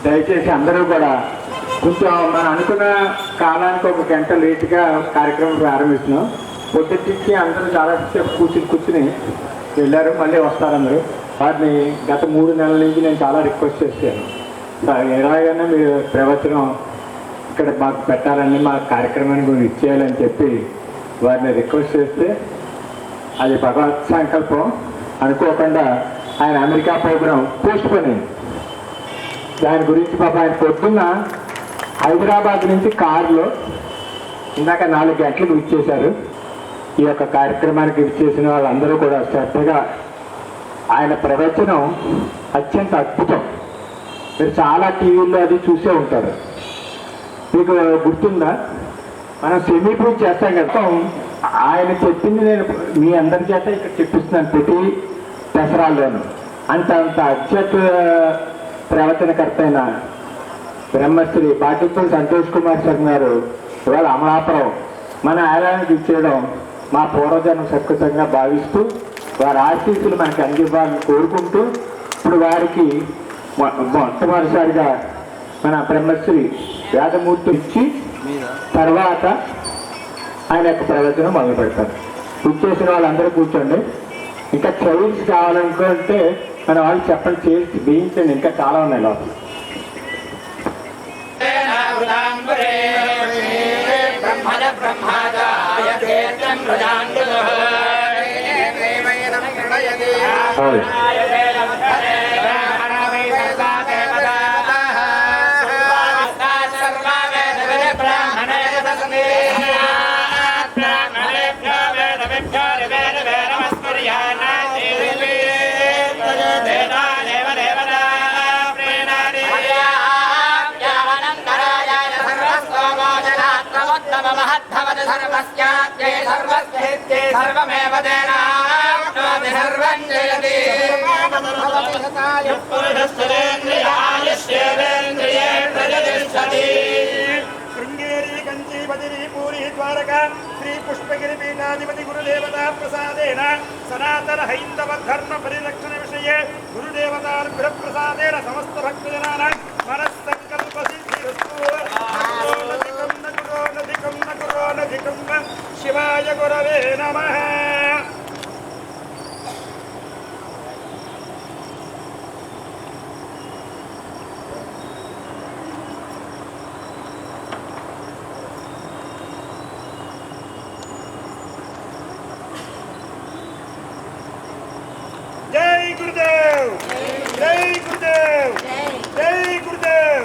దయచేసి అందరూ కూడా కొంచెం మనం అనుకున్న కాలానికి ఒక గంట లేటుగా కార్యక్రమం ప్రారంభిస్తున్నాం. పొద్దుటికి అందరూ చాలాసేపు కూర్చుని వెళ్ళారు, మళ్ళీ వస్తారు అందరూ. వారిని గత 3 నెలల నుంచి నేను చాలా రిక్వెస్ట్ చేశాను, ఎలాగైనా మీరు ప్రవచనం ఇక్కడ మాకు పెట్టాలని, మా కార్యక్రమాన్ని కూడా ఇచ్చేయాలని చెప్పి వారిని రిక్వెస్ట్ చేస్తే అది భగవత్ సంకల్పం అనుకోకుండా ఆయన అమెరికా ప్రోగ్రాం పోస్ట్ పోన్ అయింది. దాని గురించి పాప ఆయన పొద్దున్న హైదరాబాద్ నుంచి కారులో ఇందాక 4 గంటలకు ఇచ్చేశారు. ఈ యొక్క కార్యక్రమానికి ఇచ్చేసిన వాళ్ళందరూ కూడా శ్రద్ధగా ఆయన ప్రవచనం అత్యంత అద్భుతం. మీరు చాలా టీవీల్లో అది చూసే ఉంటారు. మీకు గుర్తుందా, మనం సెమీ పూజ చేస్తాం కదా, ఆయన చెప్పింది నేను మీ అందరి చేత ఇక్కడ చెప్పిస్తున్నాను ప్రతి దసరాల్లోనూ. అంత అత్యంత ప్రవచనకర్త అయిన బ్రహ్మశ్రీ బాటిపల్లి సంతోష్ కుమార్ శర్మ గారు ఇవాళ అమలాపురం మన ఆలయానికి ఇచ్చేయడం మా పూర్వజన్మ సత్కృతంగా భావిస్తూ వారి ఆశీస్సులు మనకి అందివ్వాలని కోరుకుంటూ, ఇప్పుడు వారికి మొట్టమొదటిసారిగా మన బ్రహ్మశ్రీ వేదమూర్తి ఇచ్చి తర్వాత ఆయన యొక్క ప్రవచనం మొదలు పెడతారు. కూర్చేసిన వాళ్ళందరూ కూర్చోండి. ఇంకా చైల్డ్స్ కావాలనుకుంటే మన వాళ్ళు చెప్పండి, చేసి బిగించండి, ఇంకా చాలా ఉన్నాయి లోపల. सर्वमेव तेनाप्नोति सर्वं जयति पुरुषस्तेन्द्रियायुष्येवेन्द्रिये प्रजतिष्ठति शृंगेरी कंचीपतिरी पूरी द्वारका श्री पुष्पगिरि पीठाधिपति गुरुदेवता प्रसादेन सनातन हैन्दव धर्म परिरक्षण विषये गुरुदेवतार्भ्यः प्रसादेन समस्त भक्तजनानां मनस्संकल्प सिद्धिरस्तु। शिवाय गुरवे नमः। जय गुरुदेव, जय गुरुदेव, जय गुरुदेव।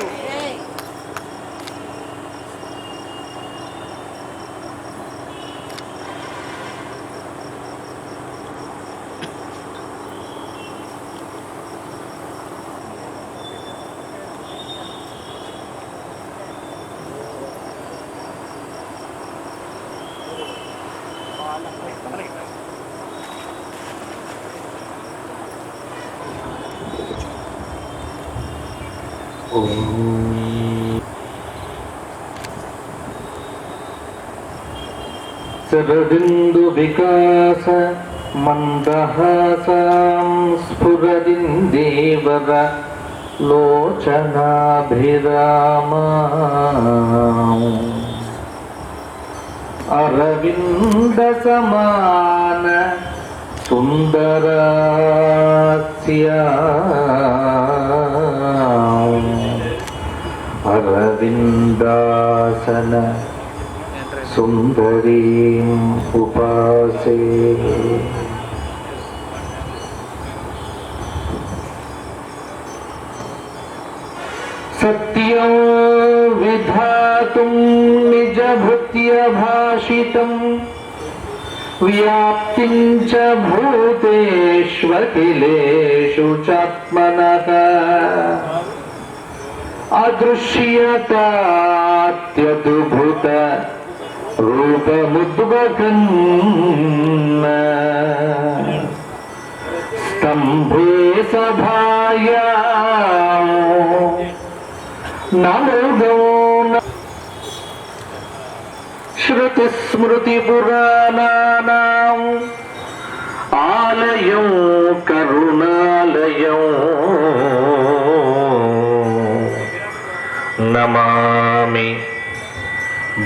శరదిందు వికాస మందహాసాం స్ఫురదిందేవర లోచనాభిరామా అరవింద సమాన సుందరాస్యా అరవిందాసన సుందరీం ఉపాసే. సత్యం విధాతుం నిజభృత్య భాషితం వ్యాప్తిం చ భూతేష్వఖిలేషు చాత్మనః అదృశ్యతాత్యద్భుత రూపముద్వహన్న స్తంభే సభాయాం నమోదో శృతిస్మృతిపురాణానాం ఆలయం కరుణాలయం నమామి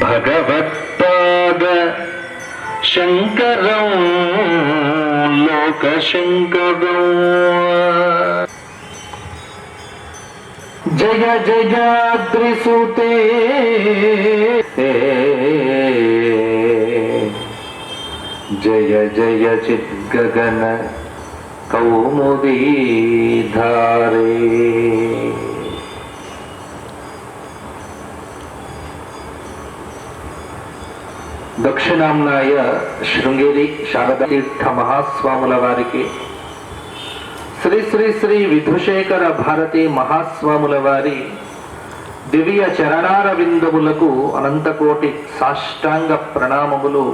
భగవత్పాద శంకరం లోకశంకరం. జయ జయాద్రిసుతే జయ జయ చిద్గగన కౌముదీధారే. దక్షిణాంనాయ శృంగేరి శారదాతీర్థ మహాస్వాముల వారికి, శ్రీ శ్రీ శ్రీ విధుశేఖర భారతి మహాస్వాముల వారి దివ్య చరణారవిందములకు అనంతకోటి సాష్టాంగ ప్రణామములు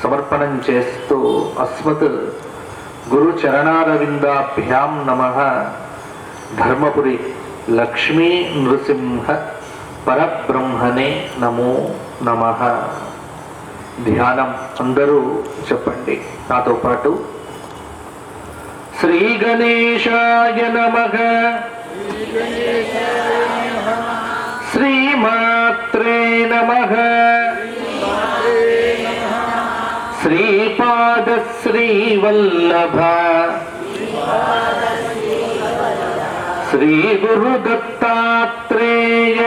సమర్పణం చేస్తూ అస్మత్ గురు చరణారవిందాభ్యాం నమః. ధర్మపురి లక్ష్మీ నృసింహ పరబ్రహ్మణే నమో నమః. ధ్యానం అందరూ చెప్పండి నాతో పాటు. శ్రీ గణేశాయ నమః. శ్రీమాత్రే నమః. శ్రీపాద శ్రీవల్లభ శ్రీ గురు దత్తాత్రేయ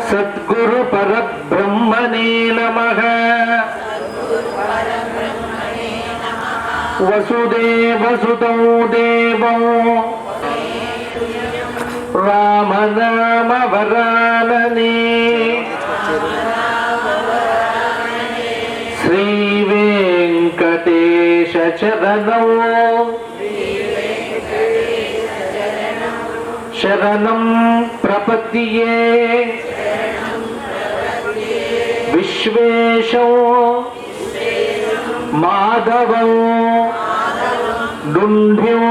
సద్గురు పరబ్రహ్మణే నమః. వసుదేవసుతం దేవం రామనామ వరాననే శ్రీ వెంకటేశ చరణం శరణం ప్రపద్యే. విశ్వేశం మాధవం డుంఢ్యం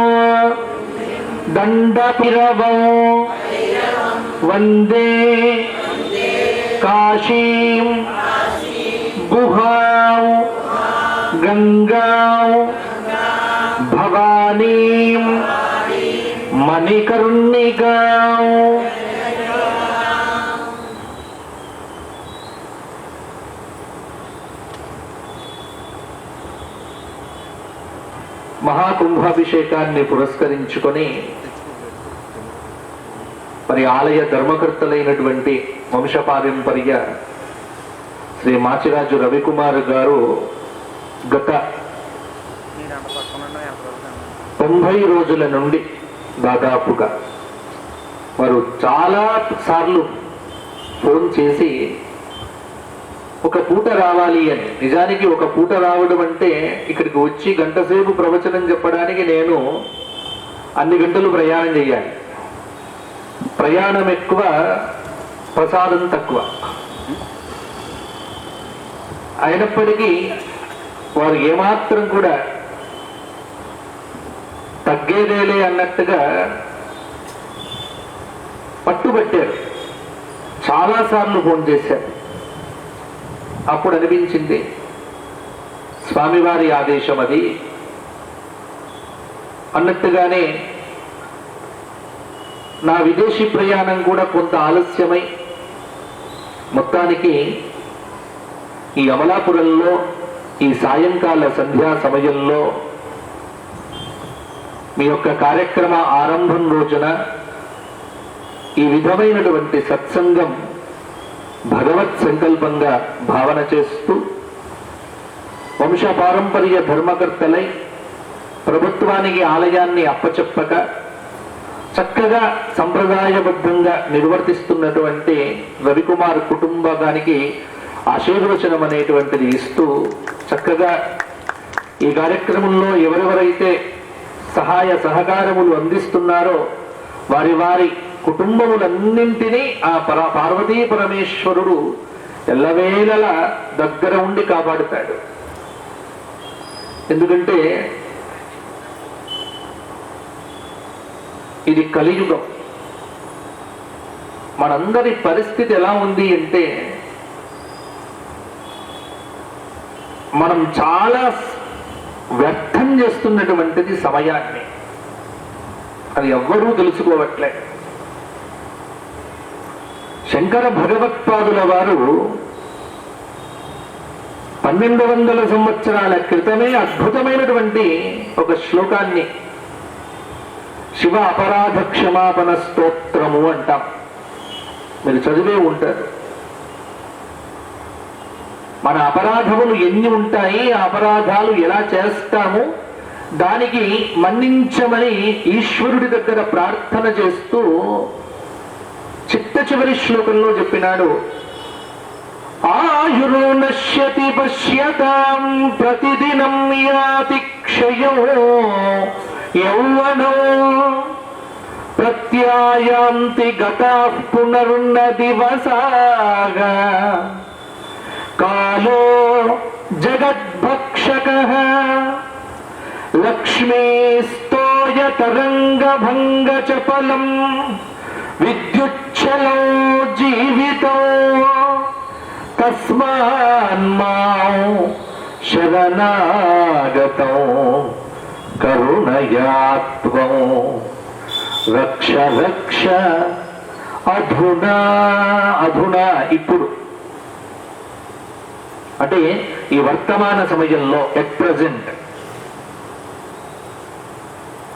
దండపిరవం వందే కాశీం గుహాం గంగాం భవానీం మణికర్ణికాం. మహాకుంభాభిషేకాన్ని పురస్కరించుకొని మరి ఆలయ ధర్మకర్తలైనటువంటి వంశపారంపర్య శ్రీ మాచిరాజు రవికుమార్ గారు గత 90 రోజుల నుండి దాదాపుగా వారు చాలా సార్లు ఫోన్ చేసి ఒక పూట రావాలి అని. నిజానికి ఒక పూట రావడం అంటే ఇక్కడికి వచ్చి గంట సేపు ప్రవచనం చెప్పడానికి నేను అన్ని గంటలు ప్రయాణం చేయాలి. ప్రయాణం ఎక్కువ, ప్రసాదం తక్కువ. అయినప్పటికీ వారు ఏమాత్రం కూడా తగ్గేదేలే అన్నట్టుగా పట్టుబట్టారు. చాలాసార్లు ఫోన్ చేశారు. అప్పుడు అనిపించింది స్వామివారి ఆదేశం అది అన్నట్టుగానే నా విదేశీ ప్రయాణం కూడా కొంత ఆలస్యమై మొత్తానికి ఈ అమలాపురంలో ఈ సాయంకాల సంధ్యా సమయంలో మీ యొక్క కార్యక్రమ ఆరంభం రోజున ఈ విధమైనటువంటి సత్సంగం భగవత్ సంకల్పంగా భావన చేస్తూ వంశపారంపర్య ధర్మకర్తలై ప్రభుత్వానికి ఆలయాన్ని అప్పచెప్పక చక్కగా సంప్రదాయబద్ధంగా నిర్వర్తిస్తున్నటువంటి రవికుమార్ కుటుంబానికి ఆశీర్వచనం అనేటువంటిది ఇస్తూ చక్కగా ఈ కార్యక్రమంలో ఎవరెవరైతే సహాయ సహకారములు అందిస్తున్నారో వారి వారి కుటుంబములన్నింటినీ ఆ పార్వతీ పరమేశ్వరుడు ఎల్లవేళలా దగ్గర ఉండి కాపాడుతాడు. ఎందుకంటే ఇది కలియుగం. మనందరి పరిస్థితి ఎలా ఉంది అంటే మనం చాలా వ్యర్థం చేస్తున్నటువంటిది సమయాన్ని. అది ఎవ్వరూ తెలుసుకోవట్లే. శంకర భగవత్పాదుల వారు 1200 సంవత్సరాల క్రితమే అద్భుతమైనటువంటి ఒక శ్లోకాన్ని శివ అపరాధ క్షమాపణ స్తోత్రము అంటాం. మీరు చదివే ఉంటారు. మన అపరాధములు ఎన్ని ఉంటాయి, ఆ అపరాధాలు ఎలా చేస్తాము, దానికి మన్నించమని ఈశ్వరుడి దగ్గర ప్రార్థన చేస్తూ చిట్ట చివరి శ్లోకంలో చెప్పినాడు, ఆయురో నశ్యతి పశ్యతాం ప్రతిదినం యాతి క్షయో యౌవనో ప్రత్యాయాంతి గతాః పునర్న దివసాగా కాలో జగద్భక్షకః లక్ష్మీస్తోయ తరంగభంగ చపలం విద్యుచ్చలో జీవితం తస్మాన్మాం శరణాగతం కరుణయాత్వం రక్ష రక్ష అధునా. అధునా ఇప్పుడు అంటే ఈ వర్తమాన సమయంలో ఎట్ ప్రజెంట్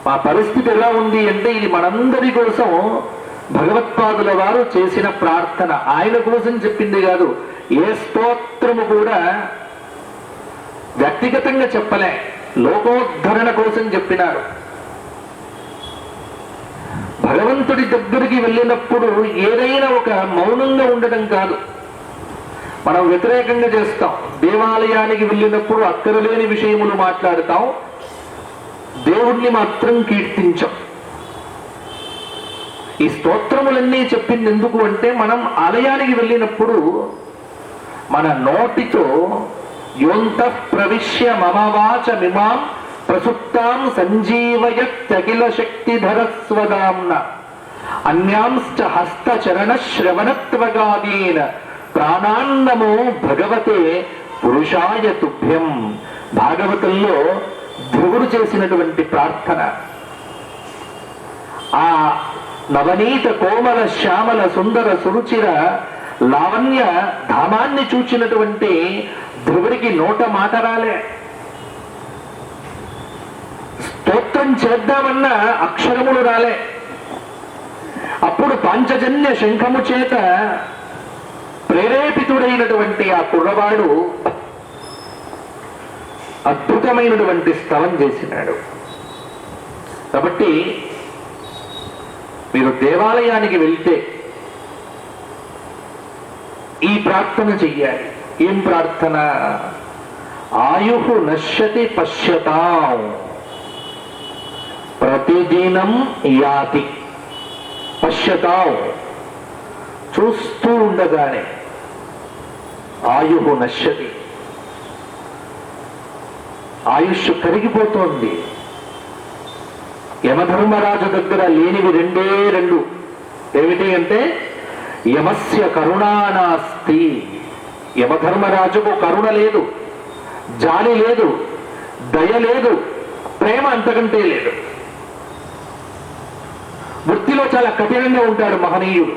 మా పరిస్థితి ఎలా ఉంది అంటే ఇది మనందరి కోసం భగవత్పాదుల వారు చేసిన ప్రార్థన. ఆయన కోసం చెప్పింది కాదు. ఏ స్తోత్రము కూడా వ్యక్తిగతంగా చెప్పలే, లోకోద్ధరణ కోసం చెప్పినారు. భగవంతుడి దగ్గరికి వెళ్ళినప్పుడు ఏదైనా ఒక మౌనంగా ఉండడం కాదు, మనం వ్యతిరేకంగా చేస్తాం. దేవాలయానికి వెళ్ళినప్పుడు అక్కరలేని విషయములు మాట్లాడతాం, దేవుణ్ణి మాత్రం కీర్తించం. ఈ స్తోత్రములన్నీ చెప్పింది ఎందుకు అంటే మనం ఆలయానికి వెళ్ళినప్పుడు మన నోటితో యోంతః ప్రవిశ్య మమ వాచమిమాం ప్రసుప్తాం సంజీవయత్యఖిల శక్తిధరస్వదాంన అన్యాంశ్చ హస్తచరణ శ్రవణత్వగాదీన ప్రాణాన్నమో భగవతే పురుషాయ తుభ్యం. భాగవతంలో ధ్రువుడు చేసినటువంటి ప్రార్థన. ఆ నవనీత కోమల శ్యామల సుందర సురుచిర లావణ్య ధామాన్ని చూచినటువంటి ధ్రువుడికి నోట మాట రాలే. స్తోత్రం చేద్దామన్న అక్షరములు రాలే. అప్పుడు పాంచజన్య శంఖము చేత ప్రేరేపితుడైనటువంటి ఆ కుర్రవాడు అద్భుతమైనటువంటి స్తవం చేసినాడు. కాబట్టి మీరు దేవాలయానికి వెళ్తే ఈ ప్రార్థన చెయ్యాలి. ఏం ప్రార్థన? ఆయుః నశ్యతి పశ్యతాం ప్రతిదినం యాతి. పశ్యతాం చూస్తూ ఉండగానే, ఆయుః నశ్యతి ఆయుష్ కరిగిపోతోంది. యమధర్మరాజు దగ్గర లేనివి రెండే రెండు. ఏమిటి అంటే యమస్య కరుణానాస్తి. యమధర్మరాజుకు కరుణ లేదు, జాలి లేదు, దయ లేదు, ప్రేమ అంతకంటే లేదు. వృత్తిలో చాలా కఠినంగా ఉంటాడు మహనీయుడు,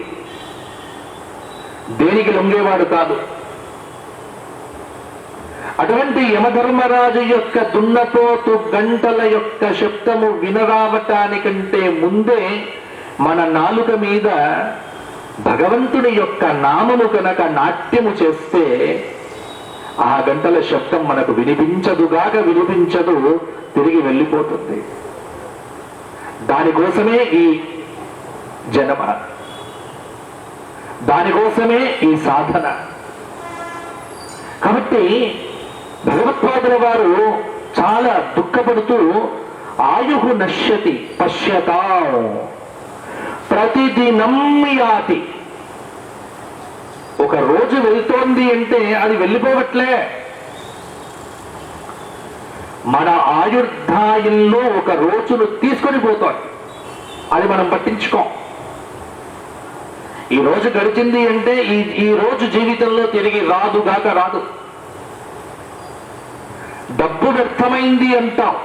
దేనికి లొంగేవాడు కాదు. అటువంటి యమధర్మరాజు యొక్క దున్నపోతు గంటల యొక్క శబ్దము వినరావటానికంటే ముందే మన నాలుక మీద భగవంతుని యొక్క నామము కనుక నాట్యము చేస్తే ఆ గంటల శబ్దం మనకు వినిపించదుగాక వినిపించదు, తిరిగి వెళ్ళిపోతుంది. దానికోసమే ఈ జన్మ, దానికోసమే ఈ సాధన. కాబట్టి భగవత్పాదుల వారు చాలా దుఃఖపడుతూ ఆయుహు నశ్యతి పశ్యతాం ప్రతిదినం యాతి. ఒక రోజు వెళ్తోంది అంటే అది వెళ్ళిపోవట్లే. మన ఆయుర్దాయంలో ఒక రోజును తీసుకొని పోతోంది, అది మనం పట్టించుకోం. ఈ రోజు గడిచింది అంటే ఈ రోజు జీవితంలో తిరిగి రాదుగాక రాదు. డబ్బు వ్యర్థమైంది అంటాం,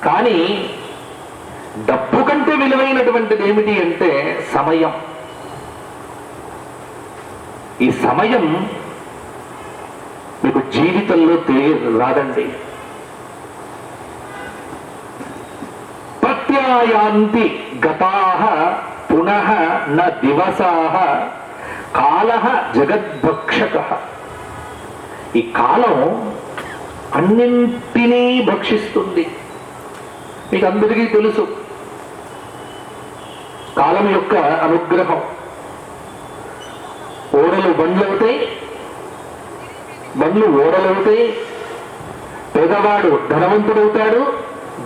కానీ డబ్బు కంటే విలువైనటువంటిది ఏమిటి అంటే సమయం. ఈ సమయం మీకు జీవితంలో తిరిగి రాదండి. ప్రత్యాయాంతి గతాః పునః న దివసాః కాలః జగద్భక్షకః. ఈ కాలం అన్నింటినీ భక్షిస్తుంది. మీకు అందరికీ తెలుసు కాలం యొక్క అనుగ్రహం. ఓడలు బండ్లవుతాయి, బండ్లు ఓడలవుతాయి. పేదవాడు ధనవంతుడవుతాడు,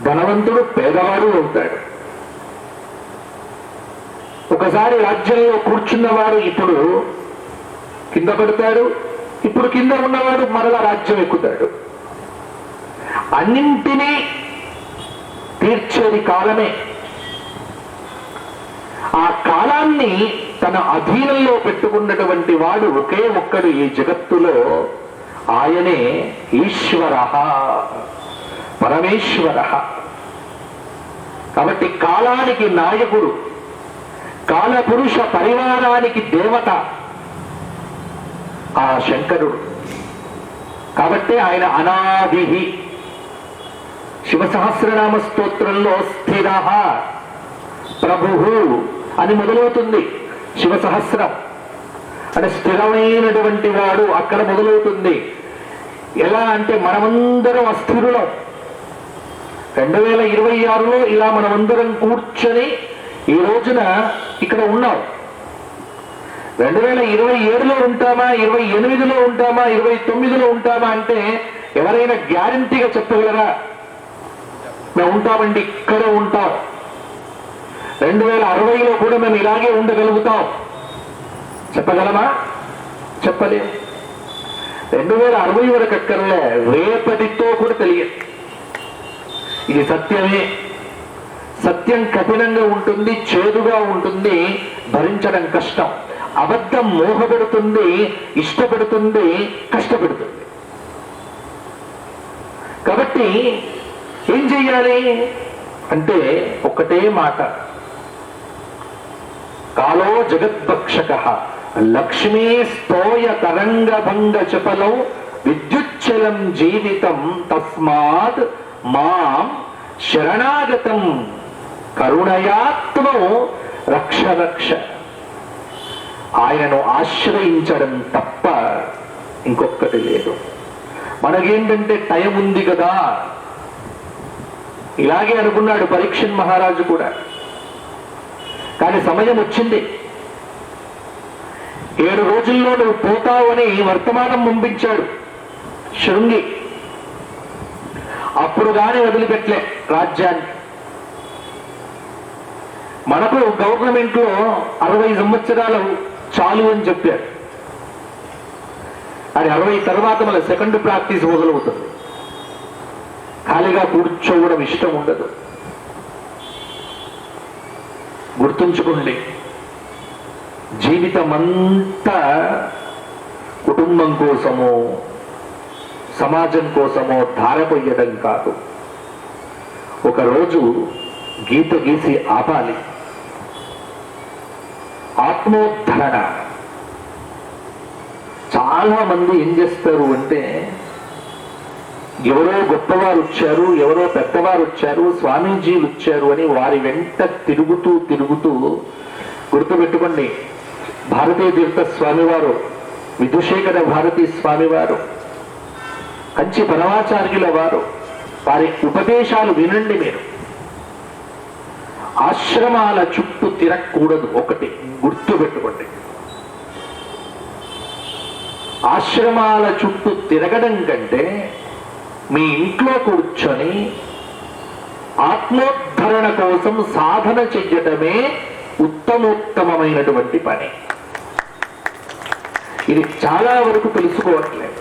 ధనవంతుడు పేదవాడు అవుతాడు. ఒకసారి రాజ్యంలో కూర్చున్నవాడు ఇప్పుడు కింద పడతాడు, ఇప్పుడు కింద ఉన్నవాడు మరలా రాజ్యం ఎక్కుతాడు. అన్నింటినీ తీర్చేది కాలమే. ఆ కాలాన్ని తన అధీనంలో పెట్టుకున్నటువంటి వాడు ఒకే ఒక్కడు ఈ జగత్తులో, ఆయనే ఈశ్వర, పరమేశ్వర. కాబట్టి కాలానికి నాయకుడు, కాలపురుష పరివారానికి దేవత ఆ శంకరుడు. కాబట్టి ఆయన అనాది. శివ సహస్రనామ స్తోత్రంలో స్థిర ప్రభు అని మొదలవుతుంది. శివ సహస్రం అంటే స్థిరమైనటువంటి వాడు అక్కడ మొదలవుతుంది. ఎలా అంటే మనమందరం అస్థిరులం. 2026లో ఇలా మనమందరం కూర్చొని ఈ రోజున ఇక్కడ ఉన్నాం. 2027లో ఉంటామా, 28లో ఉంటామా, 29లో ఉంటామా అంటే ఎవరైనా గ్యారంటీగా చెప్పగలరా? మేము ఉంటామండి, ఇక్కడే ఉంటాం. 2060లో కూడా మేము ఇలాగే ఉండగలుగుతాం చెప్పగలమా? చెప్పలేం. 2060 వరకు అక్కర్లే, రేపటితో కూడా తెలియదు. ఇది సత్యమే. సత్యం కఠినంగా ఉంటుంది, చేదుగా ఉంటుంది, భరించడం కష్టం. అబద్ధం మోహపెడుతుంది, ఇష్టపెడుతుంది, కష్టపెడుతుంది. కాబట్టి ఏం చెయ్యాలి అంటే ఒకటే మాట, కాలో జగద్భక్షకః లక్ష్మీ స్తోయ తరంగభంగ చపలం విద్యుచ్చలం జీవితం తస్మాత్ మాం శరణాగతం కరుణయాత్మం రక్ష రక్ష. ఆయనను ఆశ్రయించడం తప్ప ఇంకొకటి లేదు. మనకేంటంటే టైం ఉంది కదా, ఇలాగే అనుకున్నాడు పరీక్షణ్ మహారాజు కూడా. కానీ సమయం వచ్చింది. 7 రోజుల్లో నువ్వు పోతావని వర్తమానం పంపించాడు శృంగి. అప్పుడు కానీ వదిలిపెట్టలే రాజ్యాన్ని. మనకు గవర్నమెంట్ లో 60 సంవత్సరాలు చాలు అని చెప్పారు. అది 60 తర్వాత మన సెకండ్ ప్రాక్టీస్ మొదలవుతుంది. ఖాళీగా కూర్చోవడం ఇష్టం ఉండదు. గుర్తుంచుకోండి, జీవితం అంతా కుటుంబం కోసమో సమాజం కోసమో ధారపోయడం కాదు. ఒకరోజు గీత గీసి ఆపాలి. ఆత్మోద్ధరణ. చాలా మంది ఏం చేస్తారు అంటే, ఎవరో గొప్పవారు వచ్చారు, ఎవరో పెద్దవారు వచ్చారు, స్వామీజీలు వచ్చారు అని వారి వెంట తిరుగుతూ తిరుగుతూ గుర్తుపెట్టుకోండి, భారతీయ తీర్థ స్వామివారు, విధుశేఖర భారతీ స్వామివారు, కంచి పరమాచార్యుల వారు, వారి ఉపదేశాలు వినండి మీరు. ఆశ్రమాల చుట్టూ తిరగకూడదు, ఒకటి గుర్తుపెట్టుకోండి. ఆశ్రమాల చుట్టూ తిరగడం కంటే మీ ఇంట్లో కూర్చొని ఆత్మోద్ధరణ కోసం సాధన చెయ్యటమే ఉత్తమోత్తమైనటువంటి పని. ఇది చాలా వరకు తెలుసుకోవట్లేదు.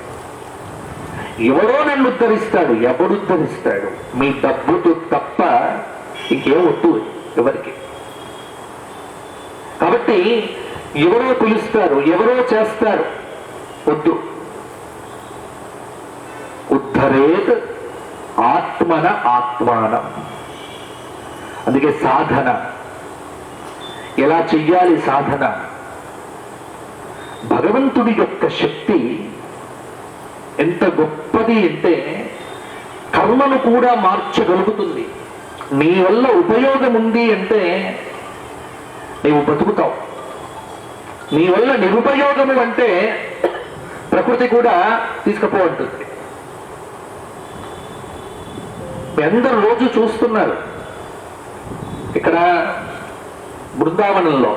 ఎవరో నన్ను ఉద్ధరిస్తాడు, ఎవడు ఉద్ధరిస్తాడు? మీ డబ్బుతో తప్ప ఇంకేం వద్దు ఎవరికి. కాబట్టి ఎవరో పిలుస్తారు, ఎవరో చేస్తారు, వద్దు. ఉద్ధరేత్ ఆత్మన ఆత్మానం. అందుకే సాధన ఎలా చెయ్యాలి? సాధన భగవంతుడి యొక్క శక్తి ఎంత గొప్పది అంటే కర్మను కూడా మార్చగలుగుతుంది. నీ వల్ల ఉపయోగం ఉంది అంటే నీవు బతుకుతావు. నీ వల్ల నిరుపయోగము అంటే ప్రకృతి కూడా తీసుకుపోంటుంది. మీ అందరూ రోజు చూస్తున్నారు, ఇక్కడ బృందావనంలో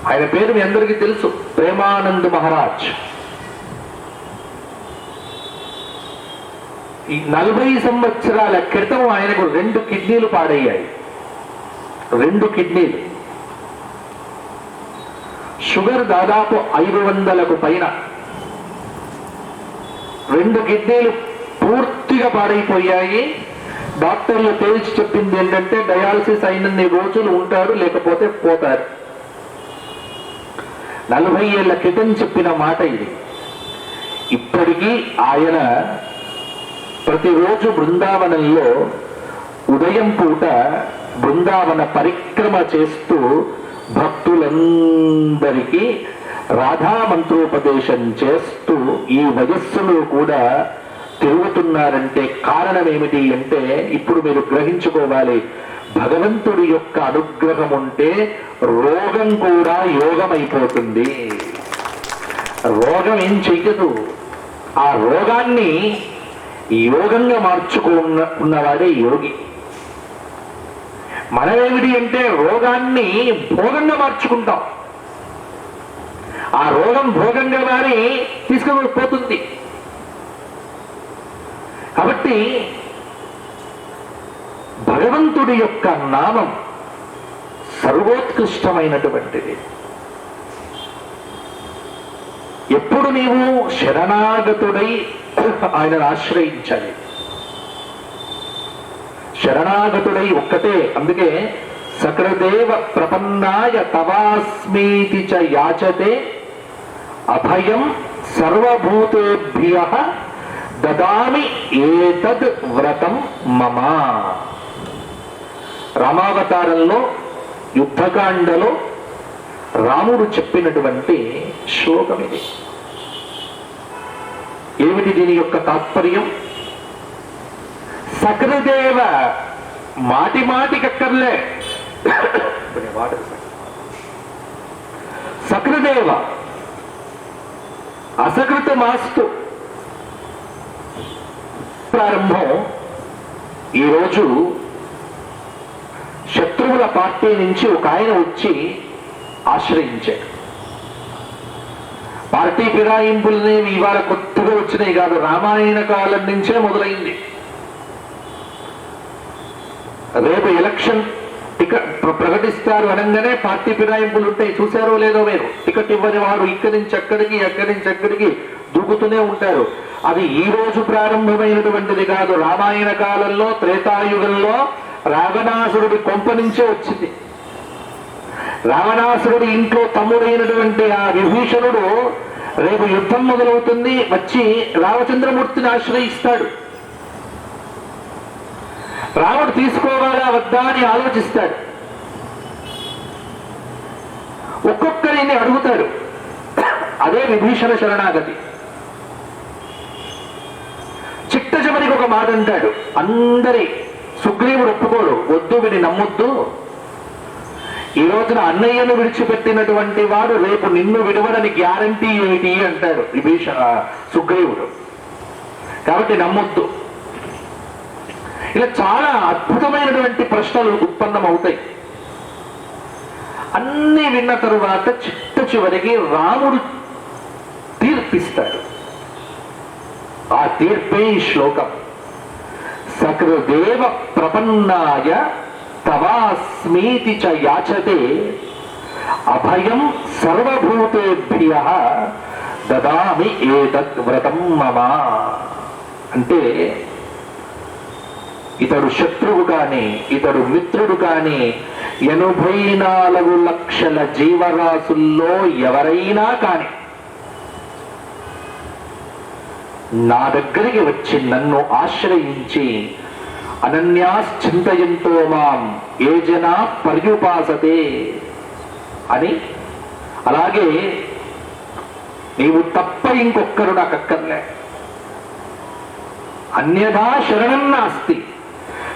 ఆయన పేరు మీ అందరికీ తెలుసు, ప్రేమానంద్ మహారాజ్. ఈ 40 సంవత్సరాల క్రితం ఆయనకు 2 కిడ్నీలు పాడయ్యాయి. 2 కిడ్నీలు, షుగర్ దాదాపు 500కు పైన. 2 కిడ్నీలు పూర్తిగా పాడైపోయాయి. డాక్టర్లు తేల్చి చెప్పింది ఏంటంటే డయాలసిస్ అయినన్ని రోజులు ఉంటారు, లేకపోతే పోతారు. 40 ఏళ్ల క్రితం చెప్పిన మాట ఇది. ఇప్పటికీ ఆయన ప్రతిరోజు బృందావనంలో ఉదయం పూట బృందావన పరిక్రమ చేస్తూ భక్తులందరికీ రాధా మంత్రోపదేశం చేస్తూ ఈ వయస్సులో కూడా తిరుగుతున్నారంటే కారణం ఏమిటి అంటే, ఇప్పుడు మీరు గ్రహించుకోవాలి, భగవంతుడి యొక్క అనుగ్రహం ఉంటే రోగం కూడా యోగం అయిపోతుంది. రోగం ఏం చెయ్యదు, ఆ రోగాన్ని యోగంగా మార్చుకున్నవాడే యోగి. మనమేమిటి అంటే రోగాన్ని భోగంగా మార్చుకుంటాం. ఆ రోగం భోగంగా మారి తీసుకుపోతుంది. కాబట్టి భగవంతుడి యొక్క నామం సర్వోత్కృష్టమైనటువంటిది. ఎప్పుడు నీవు శరణాగతుడై ఆయనను ఆశ్రయించాలి. శరణాగతుడై ఒక్కటే. అందుకే సకృదేవ ప్రపన్నాయ తవాస్మీతి చ యాచతే అభయం సర్వభూతేభ్యః దదామి ఏతద్ వ్రతం మమ. రామావతారంలో యుద్ధకాండలో రాముడు చెప్పినటువంటి శ్లోకం ఇది. ఏమిటి దీని యొక్క తాత్పర్యం? సకృదేవ మాటి మాటికక్కర్లే, సకృదేవ అసకృత మాస్తు. ప్రారంభం ఈరోజు శత్రువుల పార్టీ నుంచి ఒక ఆయన వచ్చి ఆశ్రయించాడు. పార్టీ ఫిరాయింపులనే ఇవాళ కొత్తగా వచ్చినాయి కాదు, రామాయణ కాలం నుంచే మొదలైంది. రేపు ఎలక్షన్ టికెట్ ప్రకటిస్తారు అనగానే పార్టీ ఫిరాయింపులు ఉంటాయి. చూశారో లేదో మీరు? టికెట్ ఇవ్వని వారు ఇక్కడి నుంచి అక్కడికి, అక్కడి నుంచి అక్కడికి దూకుతూనే ఉంటారు. అది ఈ రోజు ప్రారంభమైనటువంటిది కాదు. రామాయణ కాలంలో, త్రేతాయుగంలో రావణాసురుడి కొంప నుంచే వచ్చింది. రావణాసురుడి ఇంట్లో తమ్ముడైనటువంటి ఆ విభీషణుడు రేపు యుద్ధం మొదలవుతుంది, వచ్చి రామచంద్రమూర్తిని ఆశ్రయిస్తాడు. రాముడు తీసుకోవాలా వద్దా అని ఆలోచిస్తాడు. ఒక్కొక్కరిని అడుగుతాడు. అదే విభీషణ శరణాగతి. చిట్ట చివరికి ఒక మాట అంటాడు. అందరి సుగ్రీవుడు ఒప్పుకోడు, వద్దు వీడిని నమ్మొద్దు, ఈ రోజున అన్నయ్యను విడిచిపెట్టినటువంటి వాడు రేపు నిన్ను విడవడని గ్యారంటీ ఏమిటి అంటాడు సుగ్రీవుడు. కాబట్టి నమ్మొద్దు. ఇలా చాలా అద్భుతమైనటువంటి ప్రశ్నలు ఉత్పన్నమవుతాయి. అన్ని విన్న తరువాత చిట్ట చివరికి రాముడు తీర్పిస్తాడు. ఆ తీర్పే ఈ శ్లోకం. సకృదేవ ప్రపన్నాయ తవాస్మీతి చ యాచతే అభయం సర్వభూతేభ్యః దదామి ఏతత్ వ్రతం మమ. అంటే ఇతడు శత్రువు కాని, ఇతడు మిత్రుడు కాని, 84 లక్షల జీవరాశుల్లో ఎవరైనా కాని నా దగ్గరికి వచ్చి నన్ను ఆశ్రయించి అనన్యాశ్చింతయంతో మాం ఏ జనా పర్యుపాసతే అని, అలాగే నీవు తప్ప ఇంకొక్కరు నాకు అక్కర్లే, అన్యథా శరణం నాస్తి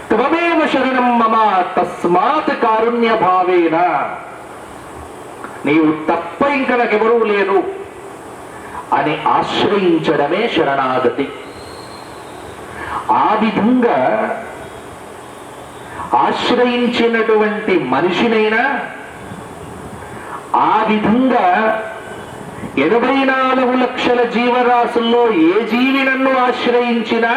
త్వమేవ శరణం మమ తస్మాత్ కారుణ్య భావేన, నీవు తప్ప ఇంక నాకెవరూ లేరు అని ఆశ్రయించడమే శరణాగతి. ఆ విధంగా ఆశ్రయించినటువంటి మనిషినైనా, ఆ విధంగా 84 లక్షల జీవరాశుల్లో ఏ జీవి నన్ను ఆశ్రయించినా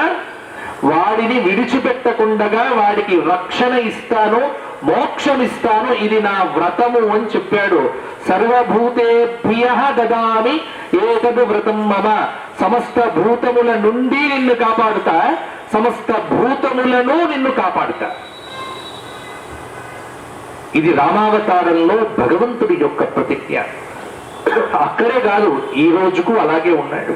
వాడిని విడిచిపెట్టకుండగా వాడికి రక్షణ ఇస్తాను, మోక్షం ఇస్తాను, ఇది నా వ్రతము అని చెప్పాడు. సర్వభూతేభ్యః దదామి ఏతద్ వ్రతం మమ. సమస్త భూతముల నుండి నిన్ను కాపాడుతా, సమస్త భూతములను నిన్ను కాపాడుతా. ఇది రామావతారంలో భగవంతుడి యొక్క ప్రతిజ్ఞ. అక్కడే కాదు, ఈ రోజుకు అలాగే ఉన్నాడు.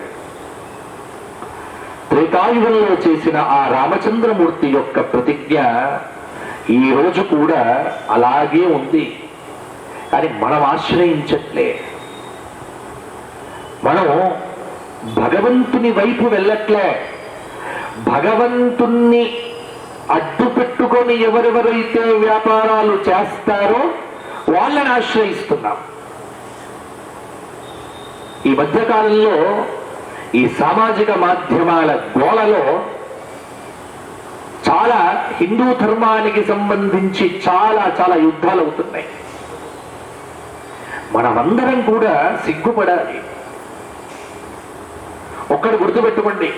త్రేతాయుగంలో చేసిన ఆ రామచంద్రమూర్తి యొక్క ప్రతిజ్ఞ ఈ రోజు కూడా అలాగే ఉంది. కానీ మనం ఆశ్రయించట్లే. మనం భగవంతుని వైపు వెళ్ళట్లే. భగవంతుణ్ణి అడ్డు పెట్టుకొని ఎవరెవరైతే వ్యాపారాలు చేస్తారో వాళ్ళని ఆశ్రయిస్తున్నాం. ఈ మధ్యకాలంలో ఈ సామాజిక మాధ్యమాల గోళలో చాలా హిందూ ధర్మానికి సంబంధించి చాలా చాలా యుద్ధాలు అవుతున్నాయి. మనమందరం కూడా సిగ్గుపడాలి. ఒక్కడు గుర్తుపెట్టుకోండి,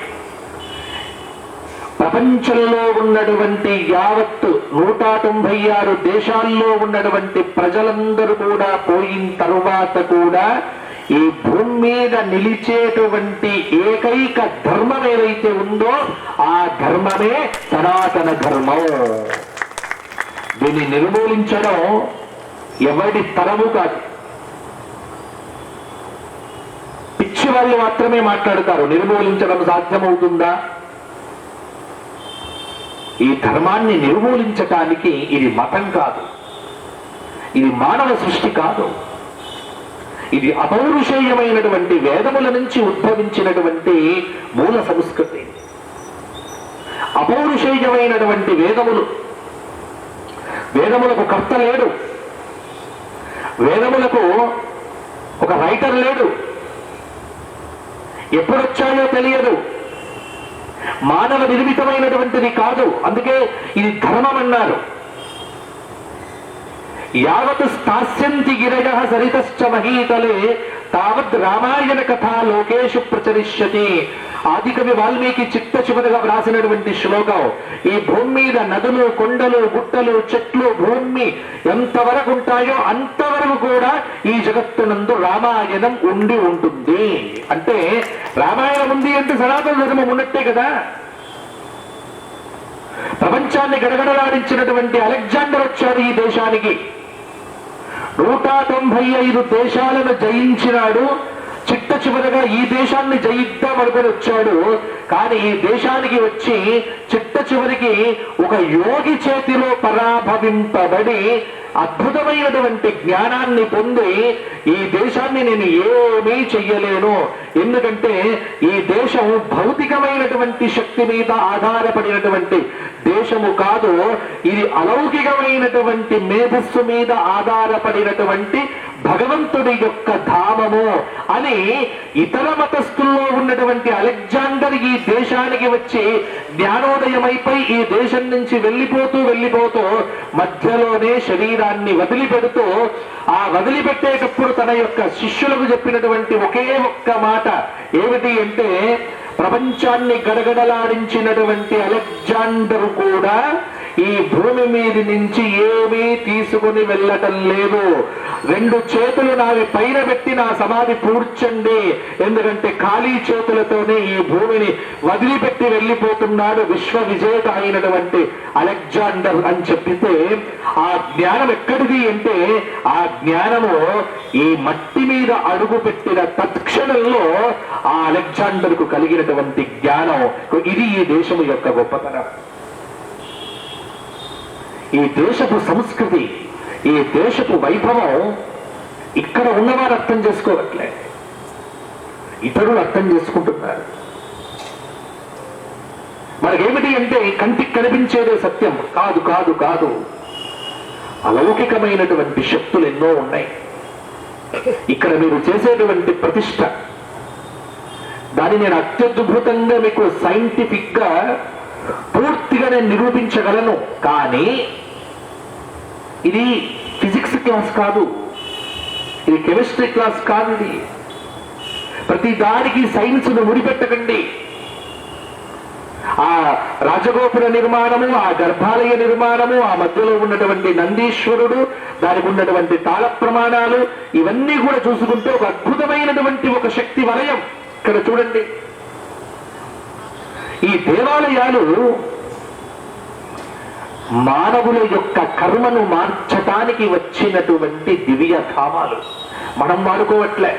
ప్రపంచంలో ఉన్నటువంటి యావత్తు 196 దేశాల్లో ఉన్నటువంటి ప్రజలందరూ కూడా పోయిన తరువాత కూడా ఈ భూమి మీద నిలిచేటువంటి ఏకైక ధర్మం ఏదైతే ఉందో ఆ ధర్మమే సనాతన ధర్మం. దీన్ని నిర్మూలించడం ఎవరి తరము కాదు. పిచ్చి వాళ్ళు మాత్రమే మాట్లాడతారు, నిర్మూలించడం సాధ్యమవుతుందా? ఈ ధర్మాన్ని నిర్మూలించటానికి ఇది మతం కాదు, ఇది మానవ సృష్టి కాదు, ఇది అపౌరుషేయమైనటువంటి వేదముల నుంచి ఉద్భవించినటువంటి మూల సంస్కృతి. అపౌరుషేయమైనటువంటి వేదములకు కర్త లేడు, వేదములకు ఒక రైటర్ లేడు, ఎప్పుడొచ్చాయో తెలియదు, మానవ నిర్మితమైనటువంటిది కాదు. అందుకే ఇది ధర్మం అన్నారు. యావత్ స్థాస్యంతి గిరయః సరితశ్చ మహీతలే తావద్ రామాయణ కథ లోకేషు ప్రచరిష్యతి. ఆదికవి వాల్మీకి చిట్ట చివరగా వ్రాసినటువంటి శ్లోకం. ఈ భూమి మీద నదులు, కొండలు, గుట్టలు, చెట్లు, భూమి ఎంతవరకు ఉంటాయో అంతవరకు కూడా ఈ జగత్తునందు రామాయణం ఉండి ఉంటుంది. అంటే రామాయణం ఉంది అంటే సనాతన ధర్మం ఉన్నట్టే కదా. ప్రపంచాన్ని గడగడలాడించినటువంటి అలెగ్జాండర్ వచ్చాడు ఈ దేశానికి. 195 దేశాలను జయించినాడు. చిట్ట చివరగా ఈ దేశాన్ని జయిద్దాం అనుకుని వచ్చాడు. కానీ ఈ దేశానికి వచ్చి చిట్ట చివరికి ఒక యోగి చేతిలో పరాభవింపబడి అద్భుతమైనటువంటి జ్ఞానాన్ని పొంది ఈ దేశాన్ని నేను ఏమీ చెయ్యలేను, ఎందుకంటే ఈ దేశం భౌతికమైనటువంటి శక్తి మీద ఆధారపడినటువంటి దేశము కాదు, ఇది అలౌకికమైనటువంటి మేధస్సు మీద ఆధారపడినటువంటి భగవంతుడి యొక్క ధామము అని ఇతర మతస్థుల్లో ఉన్నటువంటి అలెగ్జాండర్ ఈ దేశానికి వచ్చి జ్ఞానోదయమైపోయి ఈ దేశం నుంచి వెళ్ళిపోతూ మధ్యలోనే శరీరాన్ని వదిలిపెడుతూ ఆ వదిలిపెట్టేటప్పుడు తన యొక్క శిష్యులకు చెప్పినటువంటి ఒకే ఒక్క మాట ఏమిటి అంటే, ప్రపంచాన్ని గడగడలాడించినటువంటి అలెగ్జాండర్ కూడా ఈ భూమి మీద నుంచి ఏమీ తీసుకుని వెళ్ళటం లేదు. 2 చేతులు నావి పైన పెట్టి నా సమాధి పూడ్చండి, ఎందుకంటే ఖాళీ చేతులతోనే ఈ భూమిని వదిలిపెట్టి వెళ్ళిపోతున్నాడు విశ్వ విజేత అయినటువంటి అలెగ్జాండర్ అని చెప్పితే, ఆ జ్ఞానం ఎక్కడిది అంటే, ఆ జ్ఞానము ఈ మట్టి మీద అడుగు పెట్టిన తత్క్షణంలో ఆ అలెగ్జాండర్ కు కలిగినటువంటి జ్ఞానం. ఇది ఈ దేశము యొక్క గొప్పతనం, ఈ దేశపు సంస్కృతి, ఈ దేశపు వైభవం ఇక్కడ ఉన్నవారు అర్థం చేసుకోవట్లే, ఇతరులు అర్థం చేసుకుంటున్నారు. మనకేమిటి అంటే కంటికి కనిపించేదే సత్యం కాదు కాదు కాదు, అలౌకికమైనటువంటి శక్తులు ఎన్నో ఉన్నాయి. ఇక్కడ మీరు చేసేటువంటి ప్రతిష్ట, దాన్ని నేను అత్యద్భుతంగా మీకు సైంటిఫిక్ గా పూర్తిగా నేను నిరూపించగలను, కానీ ఇది ఫిజిక్స్ క్లాస్ కాదు, ఇది కెమిస్ట్రీ క్లాస్ కాదు. ఇది ప్రతి దానికి సైన్స్ ను ముడిపెట్టకండి. ఆ రాజగోపుర నిర్మాణము, ఆ గర్భాలయ నిర్మాణము, ఆ మధ్యలో ఉన్నటువంటి నందీశ్వరుడు, దానికి ఉన్నటువంటి తాళ ప్రమాణాలు, ఇవన్నీ కూడా చూసుకుంటే ఒక అద్భుతమైనటువంటి ఒక శక్తి వలయం. ఇక్కడ చూడండి, ఈ దేవాలయాలు మానవుల యొక్క కర్మను మార్చటానికి వచ్చినటువంటి దివ్య ధామాలు. మనం వాడుకోవట్లే,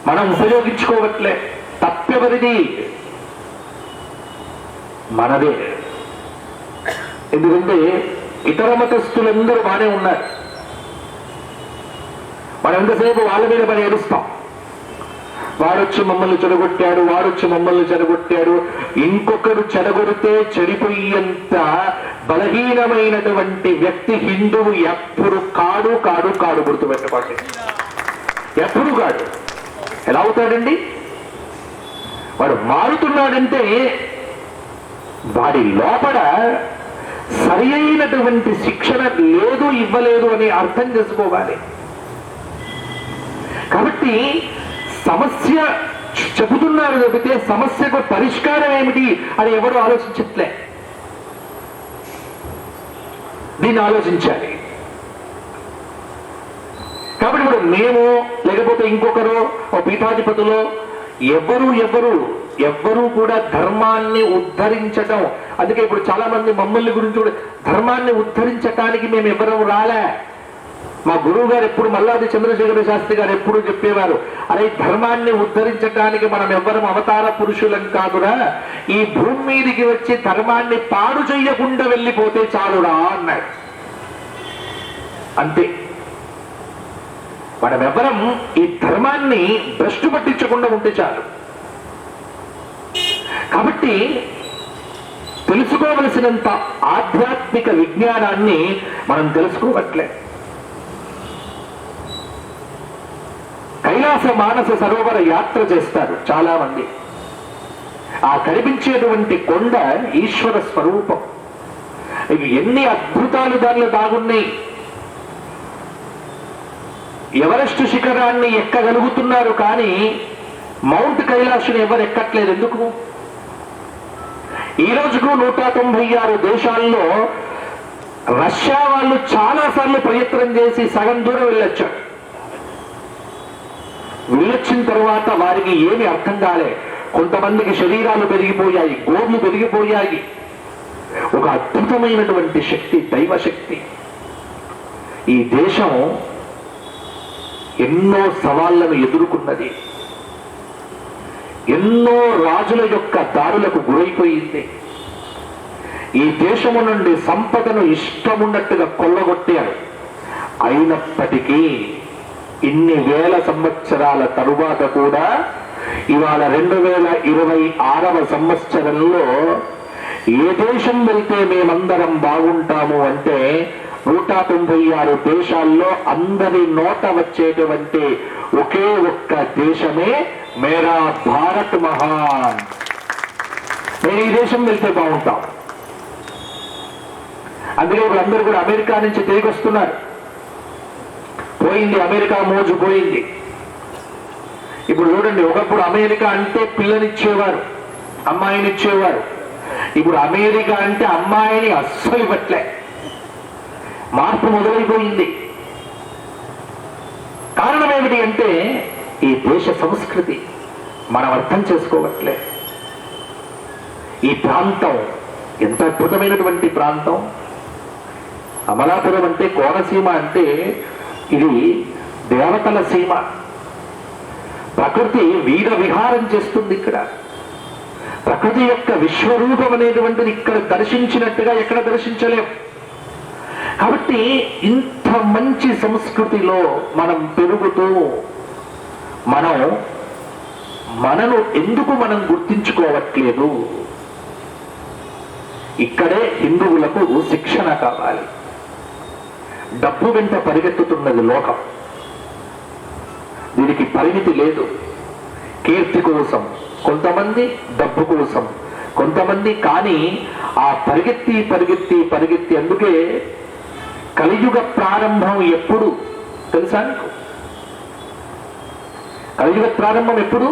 మనం ఉపయోగించుకోవట్లే. తప్పెవరిది? మనదే. ఎందుకంటే ఇతర మతస్థులందరూ బానే ఉన్నారు, మనం ఎంతసేపు వాళ్ళ మీద పని ఏడుస్తాం. వాడొచ్చి మమ్మల్ని చెడగొట్టాడు, వాడొచ్చి మమ్మల్ని చెడగొట్టాడు. ఇంకొకరు చెడగొడితే చెడిపోయేంత బలహీనమైనటువంటి వ్యక్తి హిందువు ఎప్పుడు కాడు కాడు కాడు. గుర్తుపెట్టుకోండి, ఎప్పుడు కాడు. ఎలా అవుతాడండి? వాడు మారుతున్నాడంటే వాడి లోపల సరి అయినటువంటి శిక్షణ లేదు, ఇవ్వలేదు అని అర్థం చేసుకోవాలి. కాబట్టి సమస్య చెబుతున్నారు చెబితే సమస్యకు పరిష్కారం ఏమిటి అని ఎవరు ఆలోచించట్లే. దీన్ని ఆలోచించాలి. కాబట్టి ఇప్పుడు మేము లేకపోతే ఇంకొకరు ఓ పీఠాధిపతులు ఎవరు కూడా ధర్మాన్ని ఉద్ధరించటం. అందుకే ఇప్పుడు చాలా మంది మమ్మల్ని గురించి కూడా ధర్మాన్ని ఉద్ధరించటానికి మేము ఎవరు రాలే. మా గురువు గారు ఎప్పుడు మల్లాది చంద్రశేఖర శాస్త్రి గారు ఎప్పుడు చెప్పేవారు, అరే ధర్మాన్ని ఉద్ధరించడానికి మనం ఎవ్వరం అవతార పురుషులం కాదురా, ఈ భూమి మీదికి వచ్చి ధర్మాన్ని పాడు చెయ్యకుండా వెళ్ళిపోతే చాలురా అన్నాడు. అంతే, మనం ఎవరం ఈ ధర్మాన్ని భ్రష్టు పట్టించకుండా ఉంటే చాలు. కాబట్టి తెలుసుకోవలసినంత ఆధ్యాత్మిక విజ్ఞానాన్ని మనం తెలుసుకోవట్లే. కైలాస మానస సరోవర యాత్ర చేస్తారు చాలా మంది. ఆ కనిపించేటువంటి కొండ ఈశ్వర స్వరూపం. ఇవి ఎన్ని అద్భుతాలు దానిలో దాగున్నాయి. ఎవరెస్ట్ శిఖరాన్ని ఎక్కగలుగుతున్నారు కానీ మౌంట్ కైలాసుని ఎవరు ఎక్కట్లేదు. ఎందుకు? ఈ రోజుకు 196 దేశాల్లో రష్యా వాళ్ళు చాలా సార్లు ప్రయత్నం చేసి సగం దూరం వెళ్ళొచ్చారు. వెళ్ళొచ్చిన తర్వాత వారికి ఏమి అర్థం కాలే. కొంతమందికి శరీరాలు పెరిగిపోయాయి, గోర్లు పెరిగిపోయాయి. ఒక అద్భుతమైనటువంటి శక్తి, దైవశక్తి. ఈ దేశం ఎన్నో సవాళ్లను ఎదుర్కొన్నది, ఎన్నో రాజుల యొక్క దారులకు గురైపోయింది. ఈ దేశము నుండి సంపదను ఇష్టమున్నట్టుగా కొల్లగొట్టారు. అయినప్పటికీ ఇన్ని వేల సంవత్సరాల తరువాత కూడా ఇవాళ 2026వ సంవత్సరంలో ఏ దేశం వెళ్తే మేమందరం బాగుంటాము అంటే 196 దేశాల్లో అందరి నోట వచ్చేటువంటి ఒకే ఒక్క దేశమే మేరా భారత్ మహాన్. నేను ఈ దేశం వెళ్తే బాగుంటాం. అందుకే ఇప్పుడు అందరూ కూడా అమెరికా నుంచి తిరిగి వస్తున్నారు. పోయింది అమెరికా మోజు పోయింది. ఇప్పుడు చూడండి, ఒకప్పుడు అమెరికా అంటే పిల్లనిచ్చేవారు, అమ్మాయినిచ్చేవారు. ఇప్పుడు అమెరికా అంటే అమ్మాయిని అస్సలు ఇవ్వట్లే. మార్పు మొదలైపోయింది. కారణం ఏమిటి అంటే ఈ దేశ సంస్కృతి మనం అర్థం చేసుకోవట్లే. ఈ ప్రాంతం ఎంత అద్భుతమైనటువంటి ప్రాంతం. అమలాపురం అంటే కోనసీమ అంటే ఇది దేవతల సీమ. ప్రకృతి వీర విహారం చేస్తుంది. ఇక్కడ ప్రకృతి యొక్క విశ్వరూపం అనేటువంటిది ఇక్కడ దర్శించినట్టుగా ఎక్కడ దర్శించలేం. కాబట్టి ఇంత మంచి సంస్కృతిలో మనం పెరుగుతూ మనను ఎందుకు మనం గుర్తించుకోవట్లేదు? ఇక్కడే హిందువులకు శిక్షణ కావాలి. డబ్బు వెంట పరిగెత్తుతున్నది లోకం. దీనికి పరిమితి లేదు. కీర్తి కోసం కొంతమంది, డబ్బు కోసం కొంతమంది. కానీ ఆ పరిగెత్తి పరిగెత్తి పరిగెత్తి అందుకే కలియుగ ప్రారంభం ఎప్పుడు తెలుసా నీకు? కలియుగ ప్రారంభం ఎప్పుడు?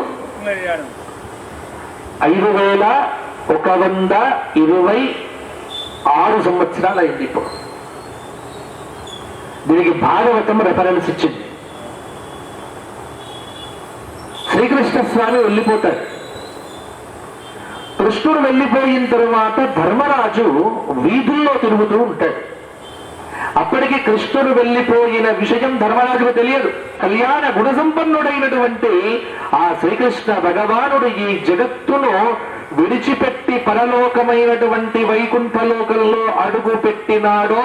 5126 సంవత్సరాలు అయింది. ఇప్పుడు దీనికి భాగవతం రెఫరెన్స్ ఇచ్చింది. శ్రీకృష్ణ స్వామి వెళ్ళిపోతాడు. కృష్ణుడు వెళ్ళిపోయిన తరువాత ధర్మరాజు వీధుల్లో తిరుగుతూ ఉంటాడు. అప్పటికి కృష్ణుడు వెళ్ళిపోయిన విషయం ధర్మరాజుకు తెలియదు. కళ్యాణ గుణసంపన్నుడైనటువంటి ఆ శ్రీకృష్ణ భగవానుడు ఈ జగత్తును విడిచిపెట్టి పరలోకమైనటువంటి వైకుంఠలోకంలో అడుగు పెట్టినాడో